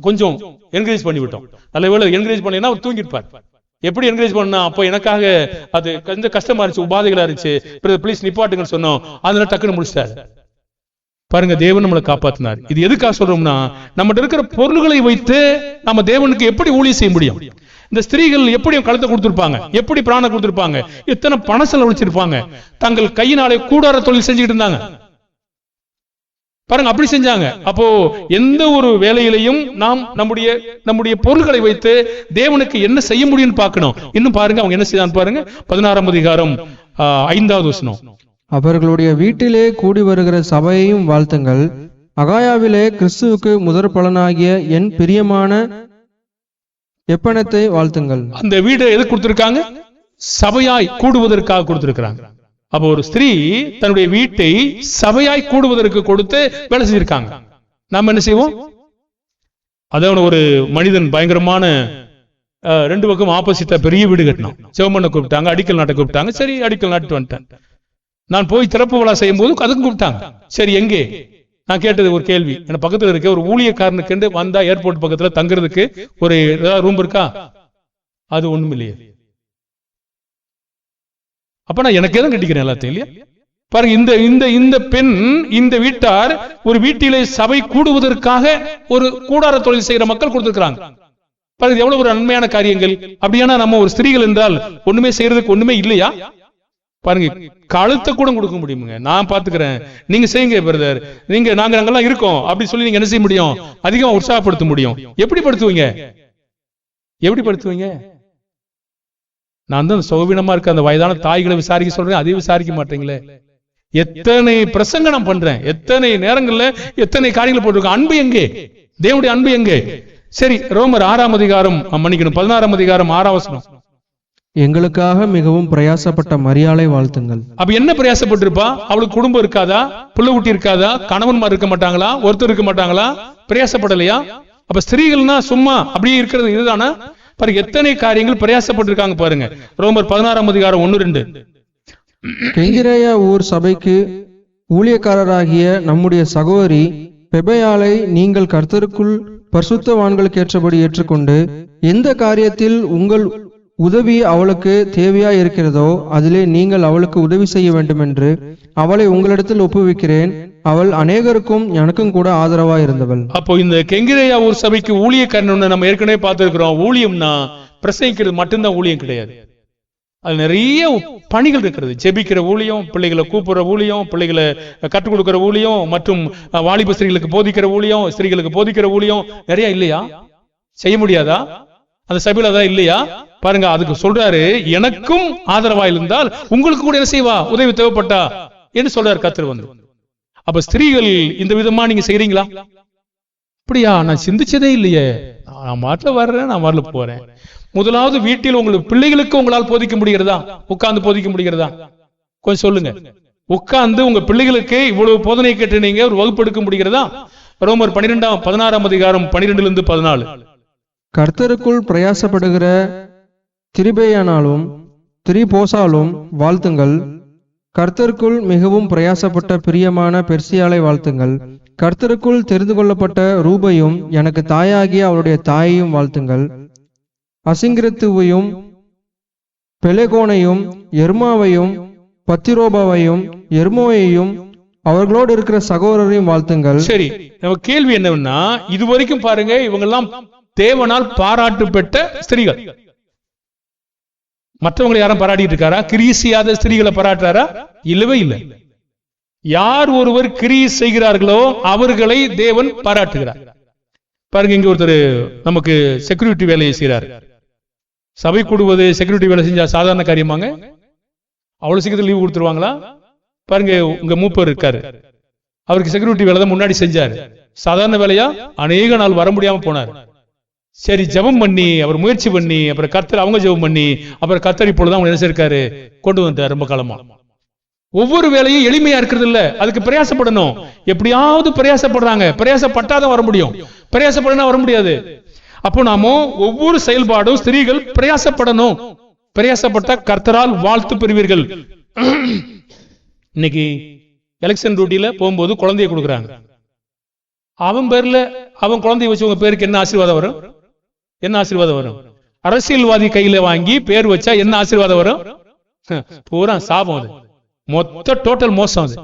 கொஞ்சம் என்கரேஜ் பண்ணி விட்டோம். நல்ல வேலை என்கரேஜ் பண்ணா அவர் தூங்கிருப்பார். எப்படி என்கரேஜ் பண்ணா, அப்போ எனக்காக அது கொஞ்சம் கஷ்டமா இருந்துச்சு, உபாதைகளா இருந்துச்சு, ப்ளீஸ் நிப்பாட்டுங்கன்னு சொன்னோம். அதனால டக்குன்னு முடிச்சிட்டாரு. பாருங்க, தேவன் நம்மளை காப்பாத்தினார். இது எதுக்காக சொல்றோம்னா, நம்மகிட்ட இருக்கிற பொருள்களை வைத்து நம்ம தேவனுக்கு எப்படி ஊழியம் செய்ய முடியும்? இந்த ஸ்திரீகள் எப்படி கழுத்தை கொடுத்திருப்பாங்க, எப்படி பிராணம் கொடுத்திருப்பாங்க, எத்தனை பணம் செலவழிச்சிருப்பாங்க, தங்கள் கையினாலே கூடார தொழில் செஞ்சுக்கிட்டு இருந்தாங்க. பாருங்க, அப்படி செஞ்சாங்க. அப்போ எந்த ஒரு வேலையிலையும் நாம் நம்முடைய பொருள்களை வைத்து தேவனுக்கு என்ன செய்ய முடியும்னு பார்க்கணும். இன்னும் பாருங்க, அவங்க என்ன செய்தான்னு பாருங்க, 16ஆம் அதிகாரம் 5வது வசனம். அவர்களுடைய வீட்டிலே கூடி வருகிற சபையையும் வாழ்த்துங்கள். அகாயாவிலே கிறிஸ்துவுக்கு முதற் பலனாகிய என் பிரியமான எப்பனத்தை வாழ்த்துங்கள். அந்த வீடு எது கொடுத்திருக்காங்க? சபையாய் கூடுவதற்காக கொடுத்திருக்கிறாங்க. அப்போ ஒரு ஸ்திரீ தன்னுடைய வீட்டை சபையாய் கூடுவதற்கு கொடுத்து வேலை செஞ்சிருக்காங்க. நாம என்ன செய்வோம்? அதாவது ஒரு மனிதன் பயங்கரமான 2 பக்கம் ஆப்போசிட்டா பெரிய வீடு கட்டணும். சிவமண்ணை கூப்பிட்டாங்க, அடிக்கல் நாட்டை கூப்பிட்டாங்க. சரி, அடிக்கல் நாட்டு வந்துட்டேன். நான் போய் திறப்பு விழா செய்யும் போது அதுக்கும் கூப்பிட்டாங்க. சரி, எங்கே? நான் கேட்டது ஒரு கேள்வி, என்ன பக்கத்துல இருக்க ஒரு ஊழியக்காரனுக்கு வந்தா ஏர்போர்ட் பக்கத்துல தங்குறதுக்கு ஒரு ரூம் இருக்கா? அது ஒண்ணும் இல்லையே. அப்ப நான் எனக்கு எதுவும் கட்டிக்கிறேன் எல்லாத்தையும் இல்லையா? பாருங்க, இந்த பெண், இந்த வீட்டார் ஒரு வீட்டிலே சபை கூடுவதற்காக ஒரு கூடார தொழில் செய்யற மக்கள் கொடுத்திருக்கிறாங்க. பாருங்க, எவ்வளவு ஒரு நன்மையான காரியங்கள். அப்படியானா நம்ம ஒரு ஸ்திரீகள் என்றால் ஒண்ணுமே செய்யறதுக்கு ஒண்ணுமே இல்லையா? பாருங்க, கழுத்தை கூட கொடுக்க முடியுமுங்க. நான் பாத்துக்கிறேன், நீங்க செய்யுங்க பிரதர், நாங்கெல்லாம் இருக்கோம் அப்படி சொல்லி நீங்க என்ன செய்ய முடியும்? அதிகமா உற்சாகப்படுத்த முடியும். எப்படி படுத்துவீங்க? நான் தான் சௌவீனமா இருக்க அந்த வயதான தாய்களை விசாரிக்க சொல்றேன், அதையும் விசாரிக்க மாட்டீங்களே. எத்தனை பிரசங்கம் நான் பண்றேன், எத்தனை நேரங்கள்ல எத்தனை காரியங்களை போட்டிருக்கேன். அன்பு எங்கே? தேவனுடைய அன்பு எங்கே? சரி, ரோமர் 6ஆம் அதிகாரம் 16ஆம் அதிகாரம் 6ஆம் வசனம். எங்களுக்காக மிகவும் பிரயாசப்பட்ட மரியாளை வாழ்த்துங்கள். அப்ப என்ன பிரயாசப்பட்டிருப்பா? அவளுக்கு குடும்பம் இருக்காதா? புள்ள குட்டி இருக்காதா? கணவன்மார் இருக்க மாட்டாங்களா? ஒருத்தர் இருக்க மாட்டாங்களா? பிரயாசப்படலையா? அப்ப ஸ்திரீகள்னா சும்மா அப்படியே இருக்கிறது இதுதானா? பாருங்க, எத்தனை காரியங்கள் பிரயாசப்பட்டிருக்காங்க பாருங்க. ரோமர் 16ஆம் அதிகாரம் 1-2. கெங்கிரேயா ஊர் சபைக்கு ஊழியக்காரராகிய நம்முடைய சகோதரி பெபையாளை நீங்கள் கர்த்தருக்குள் பரிசுத்தவான்களுக்கு ஏற்றபடி ஏற்றுக்கொண்டு, எந்த காரியத்தில் உங்கள் உதவி அவளுக்கு தேவையாய் இருக்கிறதோ அதிலே நீங்கள் அவளுக்கு உதவி செய்ய வேண்டும் என்று அவளை உங்களிடத்தில் ஒப்புவிக்கிறேன். அவள் அநேகருக்கும் எனக்கும் கூட ஆதரவாய் இருந்தவள். அப்போ இந்த கெங்கிரேயா ஊர் சபைக்கு ஊழியக்காரன் நம்ம ஏற்கனவே பார்த்திருக்கிறோம். ஊழியம்னா பிரசங்கிக்கிறது மட்டும்தான் ஊழியம் கிடையாது. அது நிறைய பணிகள் இருக்கிறது. ஜெபிக்கிற ஊழியம், பிள்ளைகளை கூப்பிடுற ஊழியம், பிள்ளைகளை கற்றுக் கொடுக்கிற ஊழியம், மற்றும் வாலிப ஸ்திரீகளுக்கு போதிக்கிற ஊழியம், ஸ்திரீகளுக்கு போதிக்கிற ஊழியம் நிறைய இல்லையா? செய்ய முடியாதா? அந்த சபையில தான் இல்லையா? பாருங்க, அதுக்கு சொல்றாரு, எனக்கும் ஆதரவா இருந்தால் உங்களுக்கு கூட என்ன செய்வா? உதவி தேவைப்பட்டா என்று சொல்றாரு கர்த்தர் வந்து. அப்ப ஸ்திரீகள் இந்த விதமா நீங்க செய்றீங்களா? அப்படியா? நான் சிந்திச்சதே இல்லையே. நான் மாட்டில வர்றேன், நான் வரல போறேன். முதலாவது, வீட்டில் உங்களுக்கு பிள்ளைகளுக்கு உங்களால் போதிக்க முடிகிறதா? உட்கார்ந்து போதிக்க முடிகிறதா? கொஞ்சம் சொல்லுங்க. உட்கார்ந்து உங்க பிள்ளைகளுக்கு இவ்வளவு போதனை கேட்டு நீங்க ஒரு வகுப்பு எடுக்க முடிகிறதா? ரோமர் 16ஆம் அதிகாரம் 12-14. கர்த்தருக்குள் பிரயாசப்படுகிற திரிபேயானாலும் திரிபோசாலும் வாழ்த்துங்கள். கர்த்தருக்குள் மிகவும் பிரயாசப்பட்ட பிரியமான பெர்சியாளை வாழ்த்துங்கள். கர்த்தருக்குள் தெரிந்து கொள்ளப்பட்ட ரூபையும் எனக்கு தாயாகிய அவளுடைய தாயையும் வாழ்த்துங்கள். அசிங்கிரத்துவையும் பெலகோனையும் எர்மாவையும் பத்திரோபாவையும் எர்மோயையும் அவர்களோடு இருக்கிற சகோதரரையும் வாழ்த்துங்கள். சரி, நம்ம கேள்வி என்னன்னா, இதுவரைக்கும் பாருங்க, இவங்கெல்லாம் தேவனால் பாராட்டு பெற்ற ஸ்திரீகள். மற்றவங்களை யாரும் பாராட்டிட்டு இருக்காரா? கிரியை செய்யாத ஸ்திரீகளை பாராட்டுறாரா? இல்லவே இல்லை. யார் ஒருவர் கிரியை செய்கிறார்களோ அவர்களை தேவன் பாராட்டுகிறார். பாருங்க, இங்க ஒருத்தர் நமக்கு செக்யூரிட்டி வேலையை செய்யறாரு. சபை கூடுவது செக்யூரிட்டி வேலை செஞ்சா சாதாரண காரியமாங்க? அவ்வளவு சீக்கிரத்தில் லீவு கொடுத்துருவாங்களா? பாருங்க, உங்க மூப்பர் இருக்காரு, அவருக்கு செக்யூரிட்டி வேலை தான் முன்னாடி செஞ்சாரு. சாதாரண வேலையா? அநேக நாள் வர முடியாம போனார். சரி, ஜெபம் பண்ணி அவர் முயற்சி பண்ணி அப்புறம் கர்த்தர் அவங்க ஜெபம் பண்ணி அப்புறம் கர்த்தர் இப்பொழுது அவங்க என்ன செய்யிருக்காரு, கொண்டு வந்தார். ரொம்ப காலமா ஒவ்வொரு வேலையும் எளிமையா இருக்கிறது இல்ல, அதுக்கு பிரயாசப்படணும். எப்படியாவது பிரயாசப்படுறாங்க, பிரயாசப்பட்டாதான் வர முடியும், பிரயாசப்படனா வர முடியாது. அப்போ நாம ஒவ்வொரு செயல்பாடும் ஸ்திரீகள் பிரயாசப்படணும். பிரயாசப்பட்டா கர்த்தரால் வாழ்த்து பெறுவீர்கள். இன்னைக்கு எலெக்ஷன் டியூட்டியில போகும்போது குழந்தைய கொடுக்குறாங்க. அவன் பேர்ல அவன் குழந்தைய வச்சு உங்க பேருக்கு என்ன ஆசீர்வாதம் வரும்? என்ன ஆசீர்வாதம் வரும்? அரசியல்வாதி கையில வாங்கி பேர் வச்சா என்ன ஆசீர்வாதம் வரும்? பூரா சாபம். அது மொத்த டோட்டல் மோசம். அது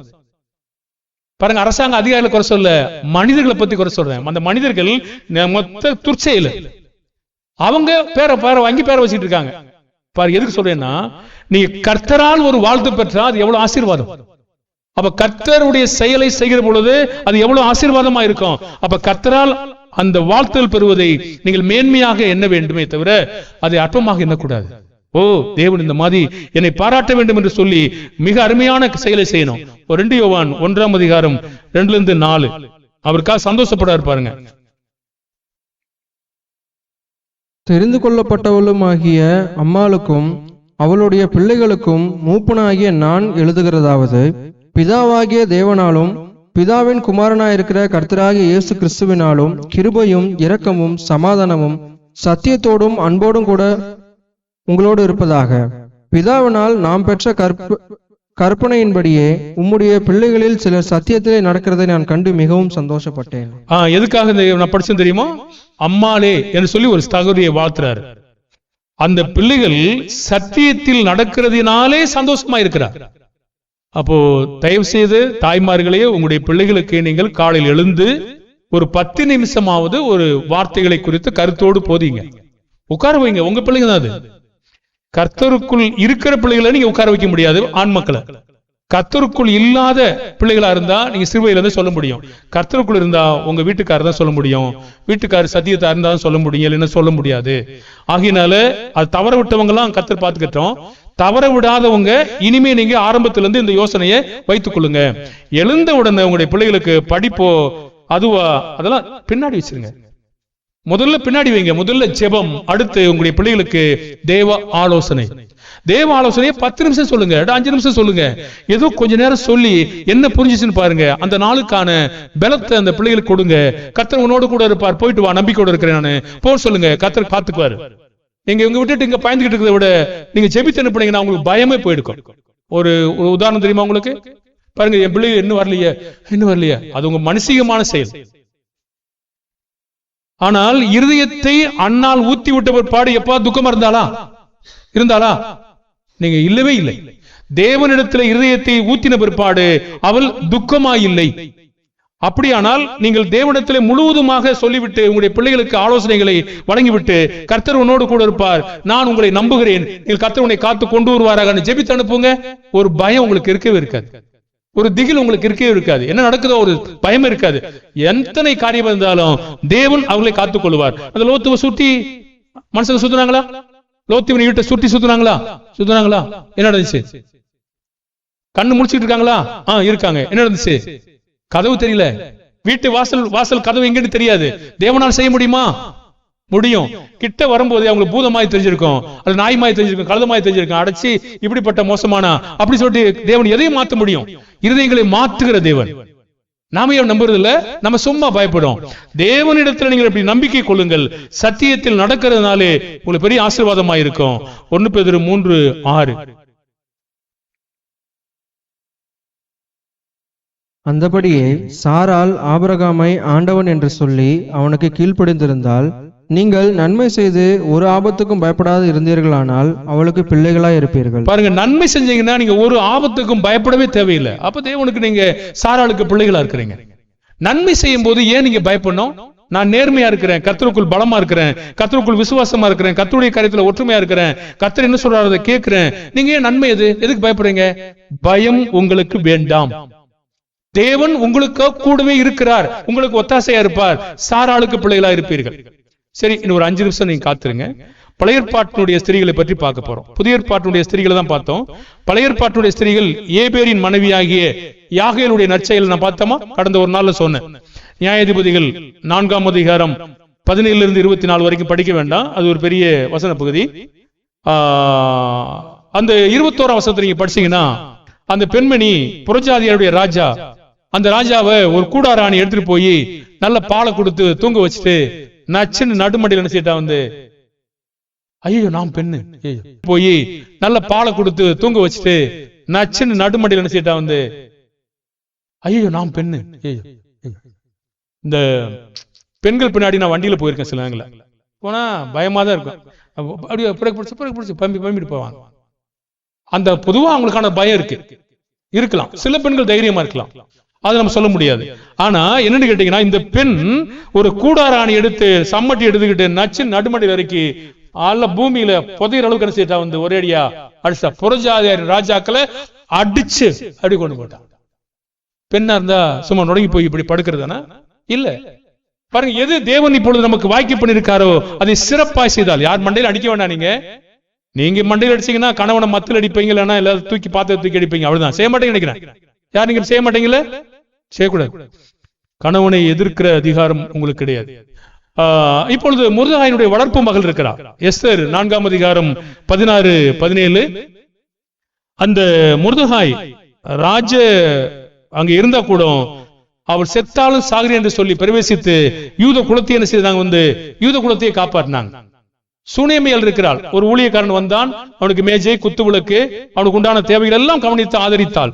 பாருங்க, அரசாங்க அதிகாரிகளை குறை சொல்ல, மனிதர்களை பத்தி குறை சொல்றேன். அந்த மனிதர்கள் மொத்த துர்ச்செயல். அவங்க பேரை வாங்கி பேரை வச்சுட்டு இருக்காங்க. பாரு, எதுக்கு சொல்றேன்னா, நீ கர்த்தரால் ஒரு வாழ்த்து பெற்றா அது எவ்வளவு ஆசீர்வாதம். அப்ப கர்த்தருடைய செயலை செய்கிற பொழுது அது எவ்வளவு ஆசீர்வாதமா இருக்கும். அப்ப கர்த்தரால் அந்த வாழ்த்தல் பெறுவதை நீங்கள் மேன்மையாக எண்ண வேண்டுமே தவிர அதை அற்பமாக எண்ணக்கூடாது. ஓ, தேவன் இந்த மாதிரி என்னை பாராட்ட வேண்டும் என்று சொல்லி மிக அருமையான செயலை செய்யணும். 2 யோவான் 1ஆம் அதிகாரம் 2-4 அவருக்காக சந்தோஷப்படாரு பாருங்க. தெரிந்து கொள்ளப்பட்டவளுமாகிய அம்மாளுக்கும் அவளுடைய பிள்ளைகளுக்கும் மூப்பனாகிய நான் எழுதுகிறதாவது, பிதாவாகிய தேவனாலும் பிதாவின் குமாரனாயிருக்கிற கர்த்தராகிய இயேசு கிறிஸ்துவினாலும் கிருபையும் இரக்கமும் சமாதானமும் சத்தியத்தோடும் அன்போடும் கூட உங்களோடு இருப்பதாக. பிதாவினால் நாம் பெற்ற கற்பனையின்படியே உம்முடைய பிள்ளைகளில் சிலர் சத்தியத்திலே நடக்கிறதை நான் கண்டு மிகவும் சந்தோஷப்பட்டேன். எதுக்காக நான் படிச்சேன் தெரியுமா? அம்மாளே என்று சொல்லி ஒரு சகோதரியை வாழ்த்துறாரு. அந்த பிள்ளைகள் சத்தியத்தில் நடக்கிறதுனாலே சந்தோஷமா இருக்கிறார். அப்போ தயவு செய்து தாய்மார்களே, உங்களுடைய பிள்ளைகளுக்கு நீங்கள் காலையில் எழுந்து ஒரு 10 நிமிஷமாவது ஒரு வார்த்தைகளை குறித்து கருத்தோடு போதீங்க. உட்கார வைங்க. உங்க பிள்ளைங்க தான் அது. கர்த்தருக்குள் இருக்கிற பிள்ளைகளை நீங்க உட்கார வைக்க முடியாது. ஆண் மக்களை கர்த்தருக்குள் இல்லாத பிள்ளைகளா இருந்தா நீங்க சிறுவையில இருந்து சொல்ல முடியும். கர்த்தருக்குள் இருந்தா உங்க வீட்டுக்காரர் தான் சொல்ல முடியும். வீட்டுக்காரர் சத்தியத்தா இருந்தா சொல்ல முடியும், இல்லைன்னா சொல்ல முடியாது. ஆகையினால அது தவற விட்டவங்க எல்லாம் கர்த்தர் பார்த்துக்கிட்டோம். தவற விடாதவங்க இனிமே நீங்க ஆரம்பத்துல இருந்து இந்த யோசனையை வைத்துக் கொள்ளுங்க. எழுந்த உடனே உங்களுடைய பிள்ளைகளுக்கு படிப்போ அதுவா அதெல்லாம் பின்னாடி வச்சிருங்க. முதல்ல பின்னாடி வைங்க. முதல்ல ஜெபம், அடுத்து உங்களுடைய பிள்ளைகளுக்கு தேவ ஆலோசனை. தேவ ஆலோசனையை 10 நிமிஷம் சொல்லுங்க, 5 நிமிஷம் சொல்லுங்க. ஏதோ கொஞ்ச நேரம் சொல்லி என்ன புரிஞ்சிச்சுன்னு பாருங்க. அந்த நாளுக்கான பலத்தை அந்த பிள்ளைகளுக்கு கொடுங்க. கர்த்தர் உன்னோடு கூட இருப்பார், போயிட்டு வா, நம்பிக்கையோட இருக்கிறேன் நானு, போ சொல்லுங்க. கர்த்தர் பார்த்துக்குவாரு. நீங்க இவங்க விட்டுட்டு இங்க பயந்துகிட்டு இருக்கிறத விட நீங்க ஜெபித்து அனுப்புனீங்கன்னா உங்களுக்கு பயமே போயிடுக்கும். ஒரு உதாரணம் தெரியுமா உங்களுக்கு? பாருங்க, என் பிள்ளை இன்னும் வரலையே, அது உங்க மனுஷிகமான செயல். ஆனால் இருதயத்தை அண்ணால் ஊத்தி விட்ட பிற்பாடு எப்பா துக்கமா இருந்தாளா? நீங்க இல்லவே இல்லை. தேவனிடத்துல இருதயத்தை ஊத்தின பிற்பாடு அவள் துக்கமாயில்லை. அப்படியானால் நீங்கள் தேவனிடத்திலே முழுவதுமாக சொல்லிவிட்டு உங்களுடைய பிள்ளைகளுக்கு ஆலோசனைகளை வழங்கிவிட்டு கர்த்தர் உன்னோடு கூட இருப்பார், நான் உங்களை நம்புகிறேன், நீங்கள் கர்த்தர் உன்னை காத்து கொண்டு வருவாராக ஜெபித்து அனுப்புங்க. ஒரு பயம் உங்களுக்கு இருக்கவே இருக்காது, ஒரு திகில் உங்களுக்கு இருக்கவே இருக்காது. என்ன நடக்குதோ ஒரு பயம் இருக்காது. எத்தனை காரியம் இருந்தாலும் தேவன் அவர்களை காத்துக் கொள்வார். அந்த லோத்துவை சுற்றி மனுஷங்க சுத்துனாங்களா? லோத்துவின் வீட்டை சுற்றி சுத்துனாங்களா? என்ன நடந்துச்சு? கண்ணு முடிச்சுட்டு இருக்காங்களா? இருக்காங்க. என்ன நடந்துச்சு? கதவு தெரியல. வீட்டு வாசல் கதவு எங்கன்னு தெரியாது. தேவனால் செய்ய முடியுமா? முடியும். கிட்ட வரும்போது அவங்களுக்கு பூதமாய் தெரிஞ்சிருக்கும், அது நாய்மாய் தெரிஞ்சிருக்கும், கழுதமாய் தெரிஞ்சிருக்கும். அடைச்சி இப்படிப்பட்ட மோசமானா அப்படி சொல்லிட்டு தேவன் எதையும் மாற்ற முடியும். இருதயங்களை மாற்றுகிற தேவன். நாம ஏன் நம்புறது இல்ல? நம்ம சும்மா பயப்படும். தேவனிடத்துல நீங்கள் இப்படி நம்பிக்கை கொள்ளுங்கள். சத்தியத்தில் நடக்கிறதுனாலே உங்களுக்கு பெரிய ஆசீர்வாதமா இருக்கும். 1 பேதுரு 3:6. அந்தபடியே சாராள் ஆபிரகாமை ஆண்டவன் என்று சொல்லி அவனுக்கு கீழ்ப்படிந்திருந்தால், நீங்கள் நன்மை செய்து ஒரு ஆபத்துக்கும் பயப்படாது இருந்தீர்களானால் அவளுக்கு பிள்ளைகளாய் இருப்பீர்கள். பாருங்க, நன்மை செஞ்சீங்கன்னா நீங்க ஒரு ஆபத்துக்கும் பயப்படவே தேவையில்லை. அப்ப தேவனுக்கு நீங்க சாராளுக்கு பிள்ளைகளா இருக்கிறீங்க. நன்மை செய்யும் போது ஏன் நீங்க பயப்படணும்? நான் நேர்மையா இருக்கிறேன், கர்த்தருக்குள் பலமா இருக்கிறேன், கர்த்தருக்குள் விசுவாசமா இருக்கிறேன், கர்த்தருடைய காரியத்துல ஒற்றுமையா இருக்கிறேன், கர்த்தர் என்ன சொல்றாரு கேட்கிறேன். நீங்க ஏன் நன்மை எதுக்கு பயப்படுறீங்க? பயம் உங்களுக்கு வேண்டாம். தேவன் உங்களுக்கு கூடவே இருக்கிறார், உங்களுக்கு ஒத்தாசையா இருப்பார். சாராளுக்கு பிள்ளைகளா இருப்பீர்கள். சரி, இன்னும் ஒரு 5 நிமிஷம் நீங்க காத்துருங்க. பழைய ஏற்பாட்டினுடைய ஸ்திரீகளை பற்றி பார்க்க போறோம். புதிய ஏற்பாட்டினுடைய ஸ்திரீகளை தான் பார்த்தோம். பழைய ஏற்பாட்டினுடைய ஸ்திரீகள் ஏபேரின் மனைவியாகிய யாகேலுடைய நற்செயல் நான் பார்த்தோமா? கடந்த ஒரு நாள்ல சொன்னேன். நியாயாதிபதிகள் 4ஆம் அதிகாரம் 17 to 24 வரைக்கும் படிக்க வேண்டாம், அது ஒரு பெரிய வசன பகுதி. அந்த 21ஆம் வசனத்தை நீங்க படிச்சீங்கன்னா, அந்த பெண்மணி புறஜாதியாருடைய ராஜா, அந்த ராஜாவை ஒரு கூடாராணி எடுத்துட்டு போய் நல்ல பாலை கொடுத்து தூங்க வச்சுட்டு நச்சுன்னு நடுமண்டியில் என்ன செய்யட்டா வந்து, ஐயோ நாம் பெண்ணு போய் நல்ல பாலை கொடுத்து தூங்க வச்சுட்டு நச்சுன்னு நடுமண்டியில் என்ன செய்யட்டா வந்து, ஐயோ நாம் பெண்ணு. இந்த பெண்கள் பின்னாடி நான் வண்டியில போயிருக்கேன் சில நேரங்கள, போனா பயமா தான் இருக்கும். அப்படியே பிடிச்சு பம்பிட்டு போவாங்க. அந்த பொதுவா அவங்களுக்கான பயம் இருக்கலாம். சில பெண்கள் தைரியமா இருக்கலாம், அது நம்ம சொல்ல முடியாது. ஆனா என்னன்னு கேட்டீங்கன்னா, இந்த பெண் ஒரு கூடாராணி எடுத்து சம்மட்டி எடுத்துக்கிட்டு நச்சு நடுமண்டியில் இறக்கி அல்ல பூமியில புதையிற அளவுக்கு என்ன செய்யட்டா வந்து ஒரேடியா அடிச்சா. புறஜாதியார் ராஜாக்களை அடிச்சு அப்படி கொண்டு போட்டான். பெண்ணா இருந்தா சும்மா நுடங்கி போய் இப்படி படுக்கிறதானா? இல்ல. பாருங்க, எது தேவன் இப்பொழுது நமக்கு வாய்க்கு பண்ணிருக்காரோ அதை சிறப்பாய் செய்தால். யார் மண்டையில அடிக்க வேண்டாம். நீங்க மண்டையில் அடிச்சீங்கன்னா கணவனை மத்தில் அடிப்பீங்க, இல்லைன்னா எல்லாரும் தூக்கி பார்த்து தூக்கி அடிப்பீங்க, அவ்வளவுதான். செய்ய மாட்டேங்க நினைக்கிறேன். யார் நீங்க செய்ய மாட்டீங்களே? செய்யக்கூடாது. கணவனை எதிர்க்கிற அதிகாரம் உங்களுக்கு கிடையாது. இப்பொழுது முர்தகாயினுடைய வளர்ப்பு மகள் இருக்கிறார், எஸ்தர் 4ஆம் அதிகாரம் 16, 17. அந்த முர்தகாய் ராஜ அங்க இருந்தா கூட அவர் செத்தாலும் சாகரி என்று சொல்லி பிரவேசித்து யூத குலத்தை என்ன செய்தாங்க வந்து யூத குலத்தையே காப்பாற்றினாங்க. சூனேமியல் இருக்கிறாள், ஒரு ஊழியக்காரன் வந்தான், அவனுக்கு மேஜை குத்து விளக்கு அவனுக்கு உண்டான தேவைகள் எல்லாம் கவனித்து ஆதரித்தாள்.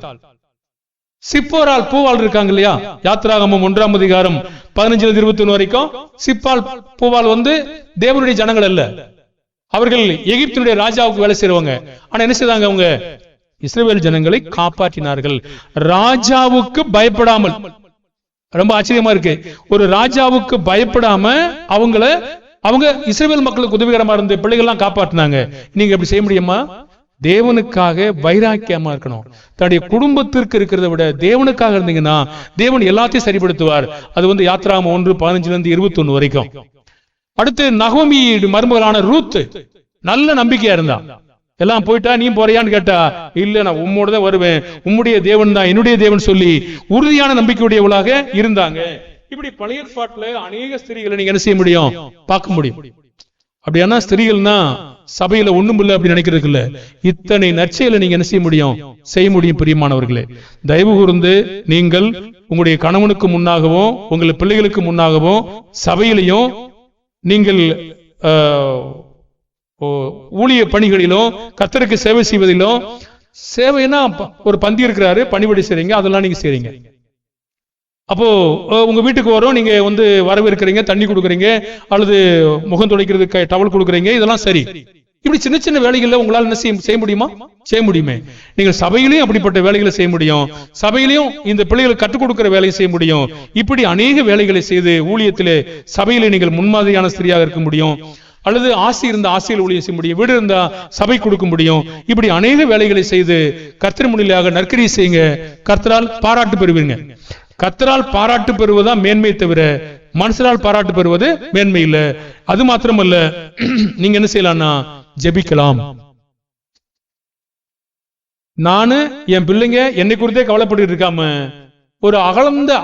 சிப்போரால் பூவால் இருக்காங்க இல்லையா, யாத்திராகமம் 1ஆம் அதிகாரம் 15 to 21 வரைக்கும். சிப்பால் பூவால் வந்து தேவனுடைய ஜனங்கள் அல்ல, அவர்கள் எகிப்தினுடைய ராஜாவுக்கு வேலை செய்றவங்க. ஆனா என்ன செய்தாங்க, அவங்க இஸ்ரவேல் ஜனங்களை காப்பாற்றினார்கள். ராஜாவுக்கு பயப்படாமல். ரொம்ப ஆச்சரியமா இருக்கு, ஒரு ராஜாவுக்கு பயப்படாம அவங்க இஸ்ரவேல் மக்களுக்கு உதவிகரமா இருந்து பிள்ளைகள்லாம் காப்பாற்றினாங்க. நீங்க எப்படி செய்ய முடியுமா? தேவனுக்காக வைராக்கியமா இருக்கணும். தன்னுடைய குடும்பத்திற்கு இருக்கிறத விட தேவனுக்காக இருந்தீங்கன்னா தேவன் எல்லாத்தையும் சரிப்படுத்துவார். அது வந்து யாத்திராகமம் 1, 15 to 21 வரைக்கும். அடுத்து நகோமி மருமகளான ரூத் நல்ல நம்பிக்கையா இருந்தா. எல்லாம் போயிட்டா நீ போறியான்னு கேட்டா, இல்ல நான் உம்மோட தான் வருவேன், உம்முடைய தேவன் தான் என்னுடைய தேவன் சொல்லி உறுதியான நம்பிக்கையுடையவளாக இருந்தாங்க. இப்படி பழைய ஏற்பாட்டுல அநேக ஸ்திரீகளை நீங்க என்ன செய்ய முடியும், பார்க்க முடியும். அப்படியானா ஸ்திரீகள்னா சபையில ஒண்ணும் இல்லை அப்படி நினைக்கிறதுக்கு இல்ல, இத்தனை நற்செயலை நீங்க என்ன செய்ய முடியும். பிரியமானவர்களே, தயவு கூர்ந்து நீங்கள் உங்களுடைய கணவனுக்கு முன்னாகவும் உங்கள் பிள்ளைகளுக்கு முன்னாகவும் சபையிலையும் நீங்கள் ஊழிய பணிகளிலும் கர்த்தருக்கு சேவை செய்வதிலும், சேவைனா ஒரு பந்தி இருக்கிறாரு பணிபடி செய்றீங்க, அதெல்லாம் நீங்க செய்றீங்க. அப்போ உங்க வீட்டுக்கு வரோம், நீங்க வந்து வரவேற்கிறீங்க, தண்ணி கொடுக்குறீங்க, அல்லது முகம் துடைக்கிறதுக்கு டவல் கொடுக்குறீங்க, இதெல்லாம் சரி. இப்படி சின்ன சின்ன வேலைகள்ல உங்களால் என்ன செய்ய முடியுமா? செய்ய முடியுமே. நீங்கள் சபையிலையும் அப்படிப்பட்ட வேலைகளை செய்ய முடியும், சபையிலையும் இந்த பிள்ளைகளுக்கு கற்றுக் கொடுக்கிற வேலையை செய்ய முடியும். இப்படி அநேக வேலைகளை செய்து ஊழியத்திலே சபையிலே நீங்கள் முன்மாதிரியான ஸ்திரியாக இருக்க முடியும். அல்லது ஆசி இருந்த ஆசிரியர் ஊழியம் செய்ய முடியும், வீடு இருந்தா சபை கொடுக்க முடியும். இப்படி அநேக வேலைகளை செய்து கர்த்தர் முன்னிலையாக நற்கரியை செய்யுங்க, கர்த்தரால் பாராட்டு பெறுவீங்க. கர்த்தரால் பாராட்டு பெறுவதா மேன்மை தவிர மனுஷரால் பாராட்டு பெறுவது மேன்மை இல்லை. அது மாத்திரமல்ல, நீங்க என்ன செய்யலாம்னா ஜெபிக்கலாம். நானு என் பிள்ளைங்க என்னை குறித்தே கவலைப்பட்டு இருக்காம ஒரு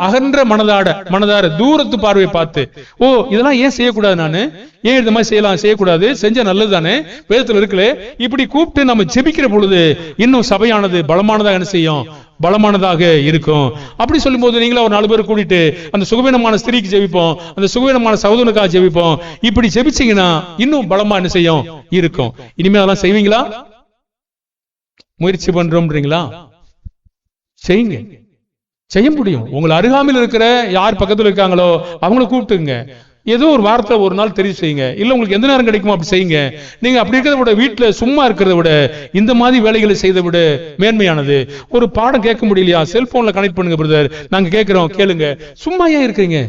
அகன்ற மனதார தூரத்து பார்வை பார்த்து, ஓ இதெல்லாம் ஏன் செய்யக்கூடாது, நானு ஏன் இந்த மாதிரி செய்யக்கூடாது, செஞ்ச நல்லதுதானே, வேதத்துல இருக்குல்ல, இப்படி கூப்பிட்டு நம்ம ஜெபிக்கிற பொழுது இன்னும் சபையானது பலமானதாக என்ன செய்யும், பலமானதாக இருக்கும். அப்படி சொல்லும் போது நீங்களா ஒரு 4 பேர் கூட்டிட்டு அந்த சுகவீனமான ஸ்திரீக்கு ஜெபிப்போம், அந்த சுகவீனமான சகோதரனுக்காக ஜெபிப்போம். இப்படி ஜெபிச்சீங்கன்னா இன்னும் பலமா என்ன செய்யும், இருக்கும். இனிமே அதெல்லாம் செய்வீங்களா? முயற்சி பண்றோம்ன்றீங்களா? செய்யுங்க, செய்ய முடியும். உங்களை அருகாமையில் இருக்கிற யார் பக்கத்துல இருக்காங்களோ அவங்களை கூப்பிட்டுங்க. ஏதோ ஒரு வாரத்தை ஒரு நாள் தெரிவு செய்யுங்க, இல்ல உங்களுக்கு எந்த நேரம் கிடைக்குமோ அப்படி செய்யுங்க. நீங்க அப்படி இருக்கிறத விட வீட்டுல சும்மா இருக்கிறத விட இந்த மாதிரி வேலைகளை செய்த விட மேன்மையானது. ஒரு பாடம் கேட்க முடியலையா, செல்போன்ல கனெக்ட் பண்ணுங்க பிரதர், நாங்க கேட்கிறோம் கேளுங்க. சும்மா ஏன் இருக்கிறீங்க?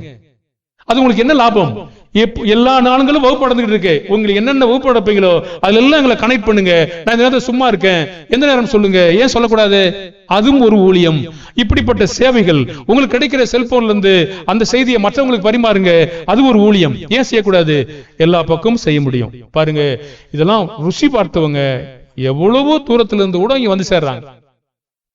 அது உங்களுக்கு என்ன லாபம்? எல்லா நாளுங்களும் வகுப்பு நடந்துகிட்டு இருக்கு, உங்களுக்கு என்னென்ன வகுப்பு நடப்பீங்களோ அதுல எல்லாம் எங்களை கனெக்ட் பண்ணுங்க. நான் இந்த நேரத்தில் சும்மா இருக்கேன், எந்த நேரம் சொல்லுங்க, ஏன் சொல்லக்கூடாது? அதுவும் ஒரு ஊழியம். இப்படிப்பட்ட சேவைகள் உங்களுக்கு கிடைக்கிற செல்போன்ல இருந்து அந்த செய்தியை மற்றவங்களுக்கு பரிமாறுங்க, அது ஒரு ஊழியம். ஏன் செய்யக்கூடாது? எல்லா பக்கமும் செய்ய முடியும். பாருங்க, இதெல்லாம் ருசி பார்த்தவங்க எவ்வளவோ தூரத்துல இருந்து கூட இங்க வந்து சேர்றாங்க.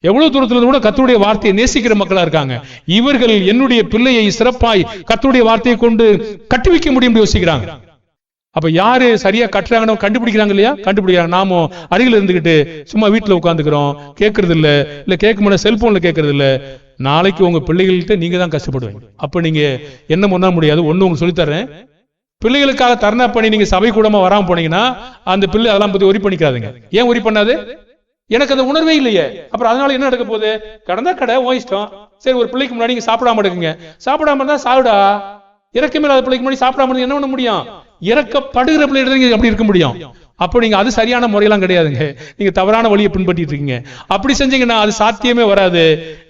எவ்வளவு தூரத்துல இருந்து கூட கர்த்தருடைய வார்த்தையை நேசிக்கிற மக்களா இருக்காங்க. இவர்கள் என்னுடைய பிள்ளையை சிறப்பாய் கர்த்தருடைய வார்த்தையை கொண்டு கட்டி வைக்க முடியும் யோசிக்கிறாங்க. அப்ப யாரு சரியா கட்டுறாங்கன்னு கண்டுபிடிக்கிறாங்க இல்லையா? கண்டுபிடிக்கிறாங்க. நாம அருகில் இருந்துகிட்டு சும்மா வீட்டுல உட்காந்துக்கிறோம், கேட்கறது இல்ல கேட்க முடியாது, செல்போன்ல கேட்கறது இல்ல. நாளைக்கு உங்க பிள்ளைகள்கிட்ட நீங்க தான் கஷ்டப்படுவீங்க. அப்ப நீங்க என்ன பண்ண முடியாது. ஒண்ணு உங்களுக்கு சொல்லித்தரேன், பிள்ளைகளுக்காக தர்ணா பண்ணி நீங்க சபை கூடமா வராம போனீங்கன்னா அந்த பிள்ளை அதெல்லாம் பத்தி ஒரி பண்ணிக்காதுங்க. ஏன் ஒரி பண்ணாது? எனக்கு அந்த உணர்வே இல்லையே. அப்புறம் அதனால என்ன நடக்க போகுது? கடந்தா கடை ஓ இஷ்டம். சரி, ஒரு பிள்ளைக்கு முன்னாடி நீங்க சாப்பிடாம இருக்குங்க, சாப்பிடாம இருந்தா சாப்பிடா. இறக்கமே இல்லாத பிள்ளைக்கு முன்னாடி சாப்பிடாம என்ன பண்ண முடியும்? இறக்கப்படுகிற பிள்ளைங்க அப்படி இருக்க முடியும். அப்போ நீங்க அது சரியான முறையெல்லாம் கிடையாதுங்க. நீங்க தவறான வழியை பின்பற்றிட்டு இருக்கீங்க. அப்படி செஞ்சீங்கன்னா அது சாத்தியமே வராது.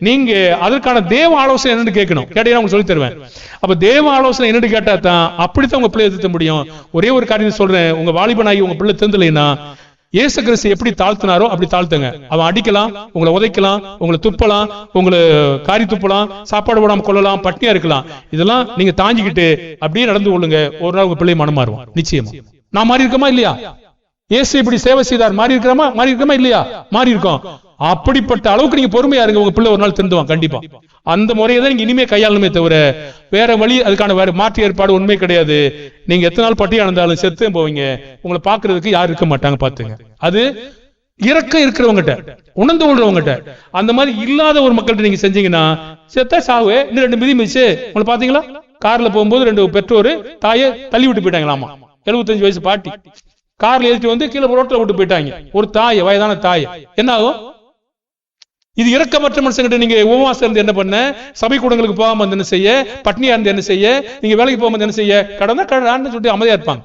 நீங்க அதற்கான தேவ ஆலோசனை என்னன்னு கேட்கணும். கேட்டீங்கன்னா உங்களுக்கு சொல்லி தருவேன். அப்ப தேவ ஆலோசனை என்னன்னு கேட்டா தான் அப்படித்தான் உங்க பிள்ளையை திருத்த முடியும். ஒரே ஒரு காரியம் சொல்றேன், உங்க வாலிபனாகி உங்க பிள்ளை திருந்தலைன்னா இயேசு கிறிஸ்து எப்படி தாழ்த்தினாரோ அப்படி தாழ்த்துங்க. அவன் அடிக்கலாம், உங்களை உதைக்கலாம், உங்களை துப்பலாம், உங்களை காரி துப்பலாம், சாப்பாடு போடாம கொள்ளலாம், பட்டினியா இருக்கலாம். இதெல்லாம் நீங்க தாங்கிக்கிட்டு அப்படியே நடந்து கொள்ளுங்க. ஒரு நாள் உங்க பிள்ளை மனம் மாறுவான் நிச்சயமா. நான் மாறி இருக்கமா இல்லையா? இயேசு இப்படி சேவை செய்தார், மாறி இருக்கமா இல்லையா? மாறி இருக்கோம். அப்படிப்பட்ட அளவுக்கு நீங்க பொறுமையா இருங்க, உங்க பிள்ளை ஒரு நாள் திருந்துவான் கண்டிப்பா. அந்த முறையை தான் நீங்க இனிமே கையாளணுமே தவிர வேற வழி, அதுக்கான வேற மாற்று ஏற்பாடு உண்மை கிடையாது. நீங்க எத்தனை நாள் பட்டியா இருந்தாலும் செத்து போவீங்க. உங்களை பாக்குறதுக்கு யாரும் இருக்க மாட்டாங்க, பாத்துங்க. அது இறக்கம் இருக்கிறவங்ககிட்ட, உணர்ந்து கொள்றவங்ககிட்ட. அந்த மாதிரி இல்லாத ஒரு மக்கள்கிட்ட நீங்க செஞ்சீங்கன்னா செத்தா சாவு. இன்னும் 2 மிதி மிதிச்சு உங்களை பாத்தீங்களா? கார்ல போகும்போது 2 பெற்றோர் தாயை தள்ளி விட்டு போயிட்டாங்களாமா. 75 வயசு பாட்டி கார்ல ஏறிட்டு வந்து கீழே ரோட்ல விட்டு போயிட்டாங்க. ஒரு தாய், வயதான தாய். என்ன ஆகும்? இது இரக்கமற்ற மனுஷங்கிட்ட நீங்க உபவாசம் இருந்து என்ன பண்ண, சபை கூடங்களுக்கு போகாம வந்து என்ன செய்ய, பட்னியா இருந்து என்ன செய்ய, நீங்க வேலைக்கு போகாம என்ன செய்ய, கடந்தா கடன்னு சொல்லிட்டு அமைதியா இருப்பாங்க.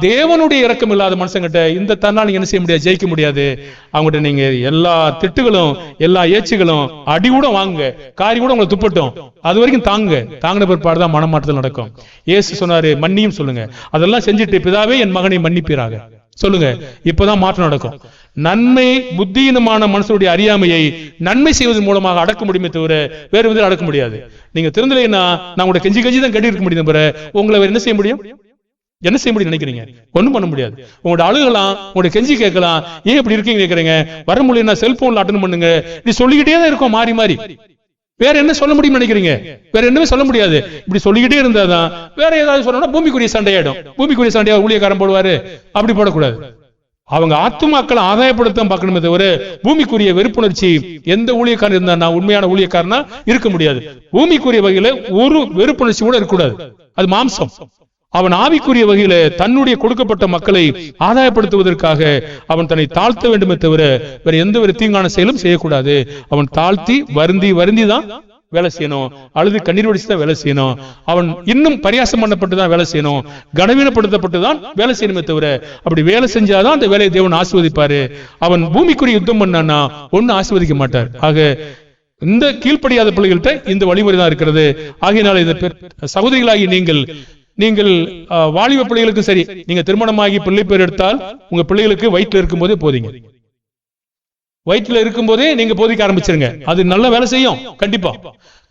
தேவனுடைய இரக்கம் இல்லாத மனுஷங்கிட்ட இந்த தன்னால் நீங்க என்ன செய்ய முடியாது, ஜெயிக்க முடியாது. அவங்ககிட்ட நீங்க எல்லா திட்டுகளும் எல்லா ஏச்சுகளும் அடி கூட வாங்குங்க, காரி கூட உங்களை துப்பட்டும், அது வரைக்கும் தாங்கின பிற்பாடுதான் மனமாற்றத்தில் நடக்கும். இயேசு சொன்னாரு மன்னியும் சொல்லுங்க. அதெல்லாம் செஞ்சுட்டு பிதாவே என் மகனை மன்னிப்பீராக சொல்லுங்க, இப்பதான் மாற்றம் நடக்கும். நன்மை புத்தியினமான மனுஷனுடைய அறியாமையை நன்மை செய்வதன் மூலமாக அடக்க முடியுமே தவிர வேறு விதத்தில் அடக்க முடியாது. நீங்க திருந்தலைன்னா நான் உங்களோட கெஞ்சி தான் கட்டி இருக்க முடியும் தவிர உங்களை என்ன செய்ய முடியும்? என்ன செய்ய முடியும் நினைக்கிறீங்க? ஒண்ணும் பண்ண முடியாது. உங்களோட அழுகலாம், உங்களோட கெஞ்சி கேட்கலாம், ஏன் இப்படி இருக்கீங்க கேட்கறீங்க, வர முடியும் செல்போன்ல அட்டன் பண்ணுங்க, நீ சொல்லிக்கிட்டே தான் இருக்கும் மாறி மாறி. வேற என்ன சொல்ல முடியும் நினைக்கிறீங்க? வேற என்னமே சொல்ல முடியாது. இப்படி சொல்லிக்கிட்டே இருந்தாதான் வேற ஏதாவது சொன்னா பூமிக்குரிய சண்டையாயிடும். பூமிக்குரிய சண்டையா ஊழியக்காரன் போடுவாரு, அப்படி போடக்கூடாது. அவங்க ஆத்துமாக்களை ஆதாயப்படுத்த பார்க்கணுமே தவிர பூமிக்குரிய வெறுப்புணர்ச்சி எந்த ஊழியக்காரன் இருந்தா உண்மையான ஊழியக்காரனா இருக்க முடியாது. பூமிக்குரிய வகையில ஒரு வெறுப்புணர்ச்சி கூட இருக்கக்கூடாது, அது மாம்சம். அவன் ஆவிக்குரிய வகையில தன்னுடைய கொடுக்கப்பட்ட மக்களை ஆதாயப்படுத்துவதற்காக அவன் தன்னை தாழ்த்த வேண்டுமே தவிர வேற எந்த ஒரு தீங்கான செயலும் செய்யக்கூடாது. அவன் தாழ்த்தி வருந்தி தான் வேலை செய்யணும், அழுது கண்ணீர் வடிச்சுதான் வேலை செய்யணும். அவன் இன்னும் பரியாசம் பண்ணப்பட்டுதான் வேலை செய்யணும், கனவீனப்படுத்தப்பட்டுதான் வேலை செய்யணுமே தவிர அப்படி வேலை செஞ்சாதான் அந்த வேலையை தேவன் ஆசீர்வதிப்பாரு. அவன் பூமிக்குரிய யுத்தம் பண்ணான்னா ஒண்ணு ஆசீர்வதிக்க மாட்டார். ஆக இந்த கீழ்ப்படியாத பிள்ளைகள்கிட்ட இந்த வழிமுறை தான் இருக்கிறது. ஆகையினால இந்த சகோதரிகளாகி நீங்கள் வாலிப பிள்ளைகளுக்கும் சரி, நீங்க திருமணமாகி பிள்ளை பேர் எடுத்தால் உங்க பிள்ளைகளுக்கு வயிற்றுல இருக்கும் போதே போதிங்க. வயிற்றுல இருக்கும் போதே நீங்க போதிக்க ஆரம்பிச்சிருங்க. அது நல்ல வேலை செய்யும், கண்டிப்பா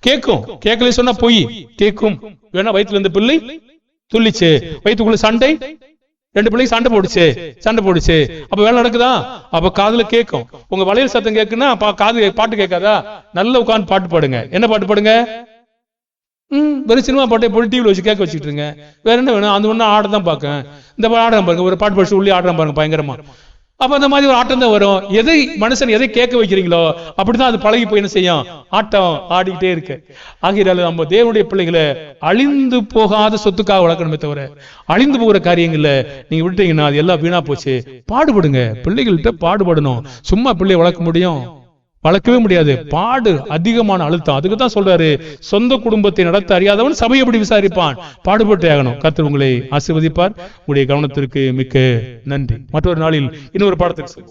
கேட்கும். கேட்கல சொன்னா போய் கேட்கும். வேணா வயிற்றுல இருந்த பிள்ளை துள்ளிச்சு, வயிற்றுக்குள்ள சண்டை, 2 பிள்ளைங்க சண்டை போடுச்சு, அப்ப வேலை நடக்குதா? அப்ப காதுல கேட்கும். உங்க வளையல் சத்தம் கேட்குன்னா காது பாட்டு கேட்காதா? நல்ல உட்கார்ந்து பாட்டு பாடுங்க. என்ன பாட்டு பாடுங்க? வெறும் சினிமா பாட்டை போட்டு டிவில வச்சு கேட்க வச்சுட்டு இருங்க. வேற என்ன வேணும்? அந்த ஒண்ணு ஆட தான் பார்க்க, இந்த ஆடம் பாருங்க, ஒரு பாட்டு படிச்சு உள்ளே ஆடுறான் பாருங்க பயங்கரமா. அப்ப அந்த மாதிரி ஒரு ஆட்டம் தான் வரும். மனுஷன் எதை கேட்க வைக்கிறீங்களோ அப்படிதான் அது பழகி போய் என்ன செய்யும், ஆட்டம் ஆடிக்கிட்டே இருக்கு. ஆகையால நம்ம தேவனுடைய பிள்ளைகளை அழிந்து போகாத சொத்துக்காக வளர்க்கணுமே தவிர அழிந்து போகிற காரியங்கள்ல நீங்க விட்டீங்கன்னா அது எல்லாம் வீணா போச்சு. பாடுபடுங்க, பிள்ளைகள்கிட்ட பாடுபடணும். சும்மா பிள்ளையை வளர்க்க முடியும்? வளர்க்கவே முடியாது. பாடு அதிகமான அழுத்தம். அதுக்கு தான் சொல்றாரு, சொந்த குடும்பத்தை நடத்த அறியாதவன் சபை எப்படி விசாரிப்பான்? பாடுபட்டு ஆகணும். கர்த்தர் உங்களை ஆசீர்வதிப்பார். உங்களுடைய கவனத்திற்கு மிக்க நன்றி. மற்றொரு நாளில் இன்னொரு பாடத்திற்கு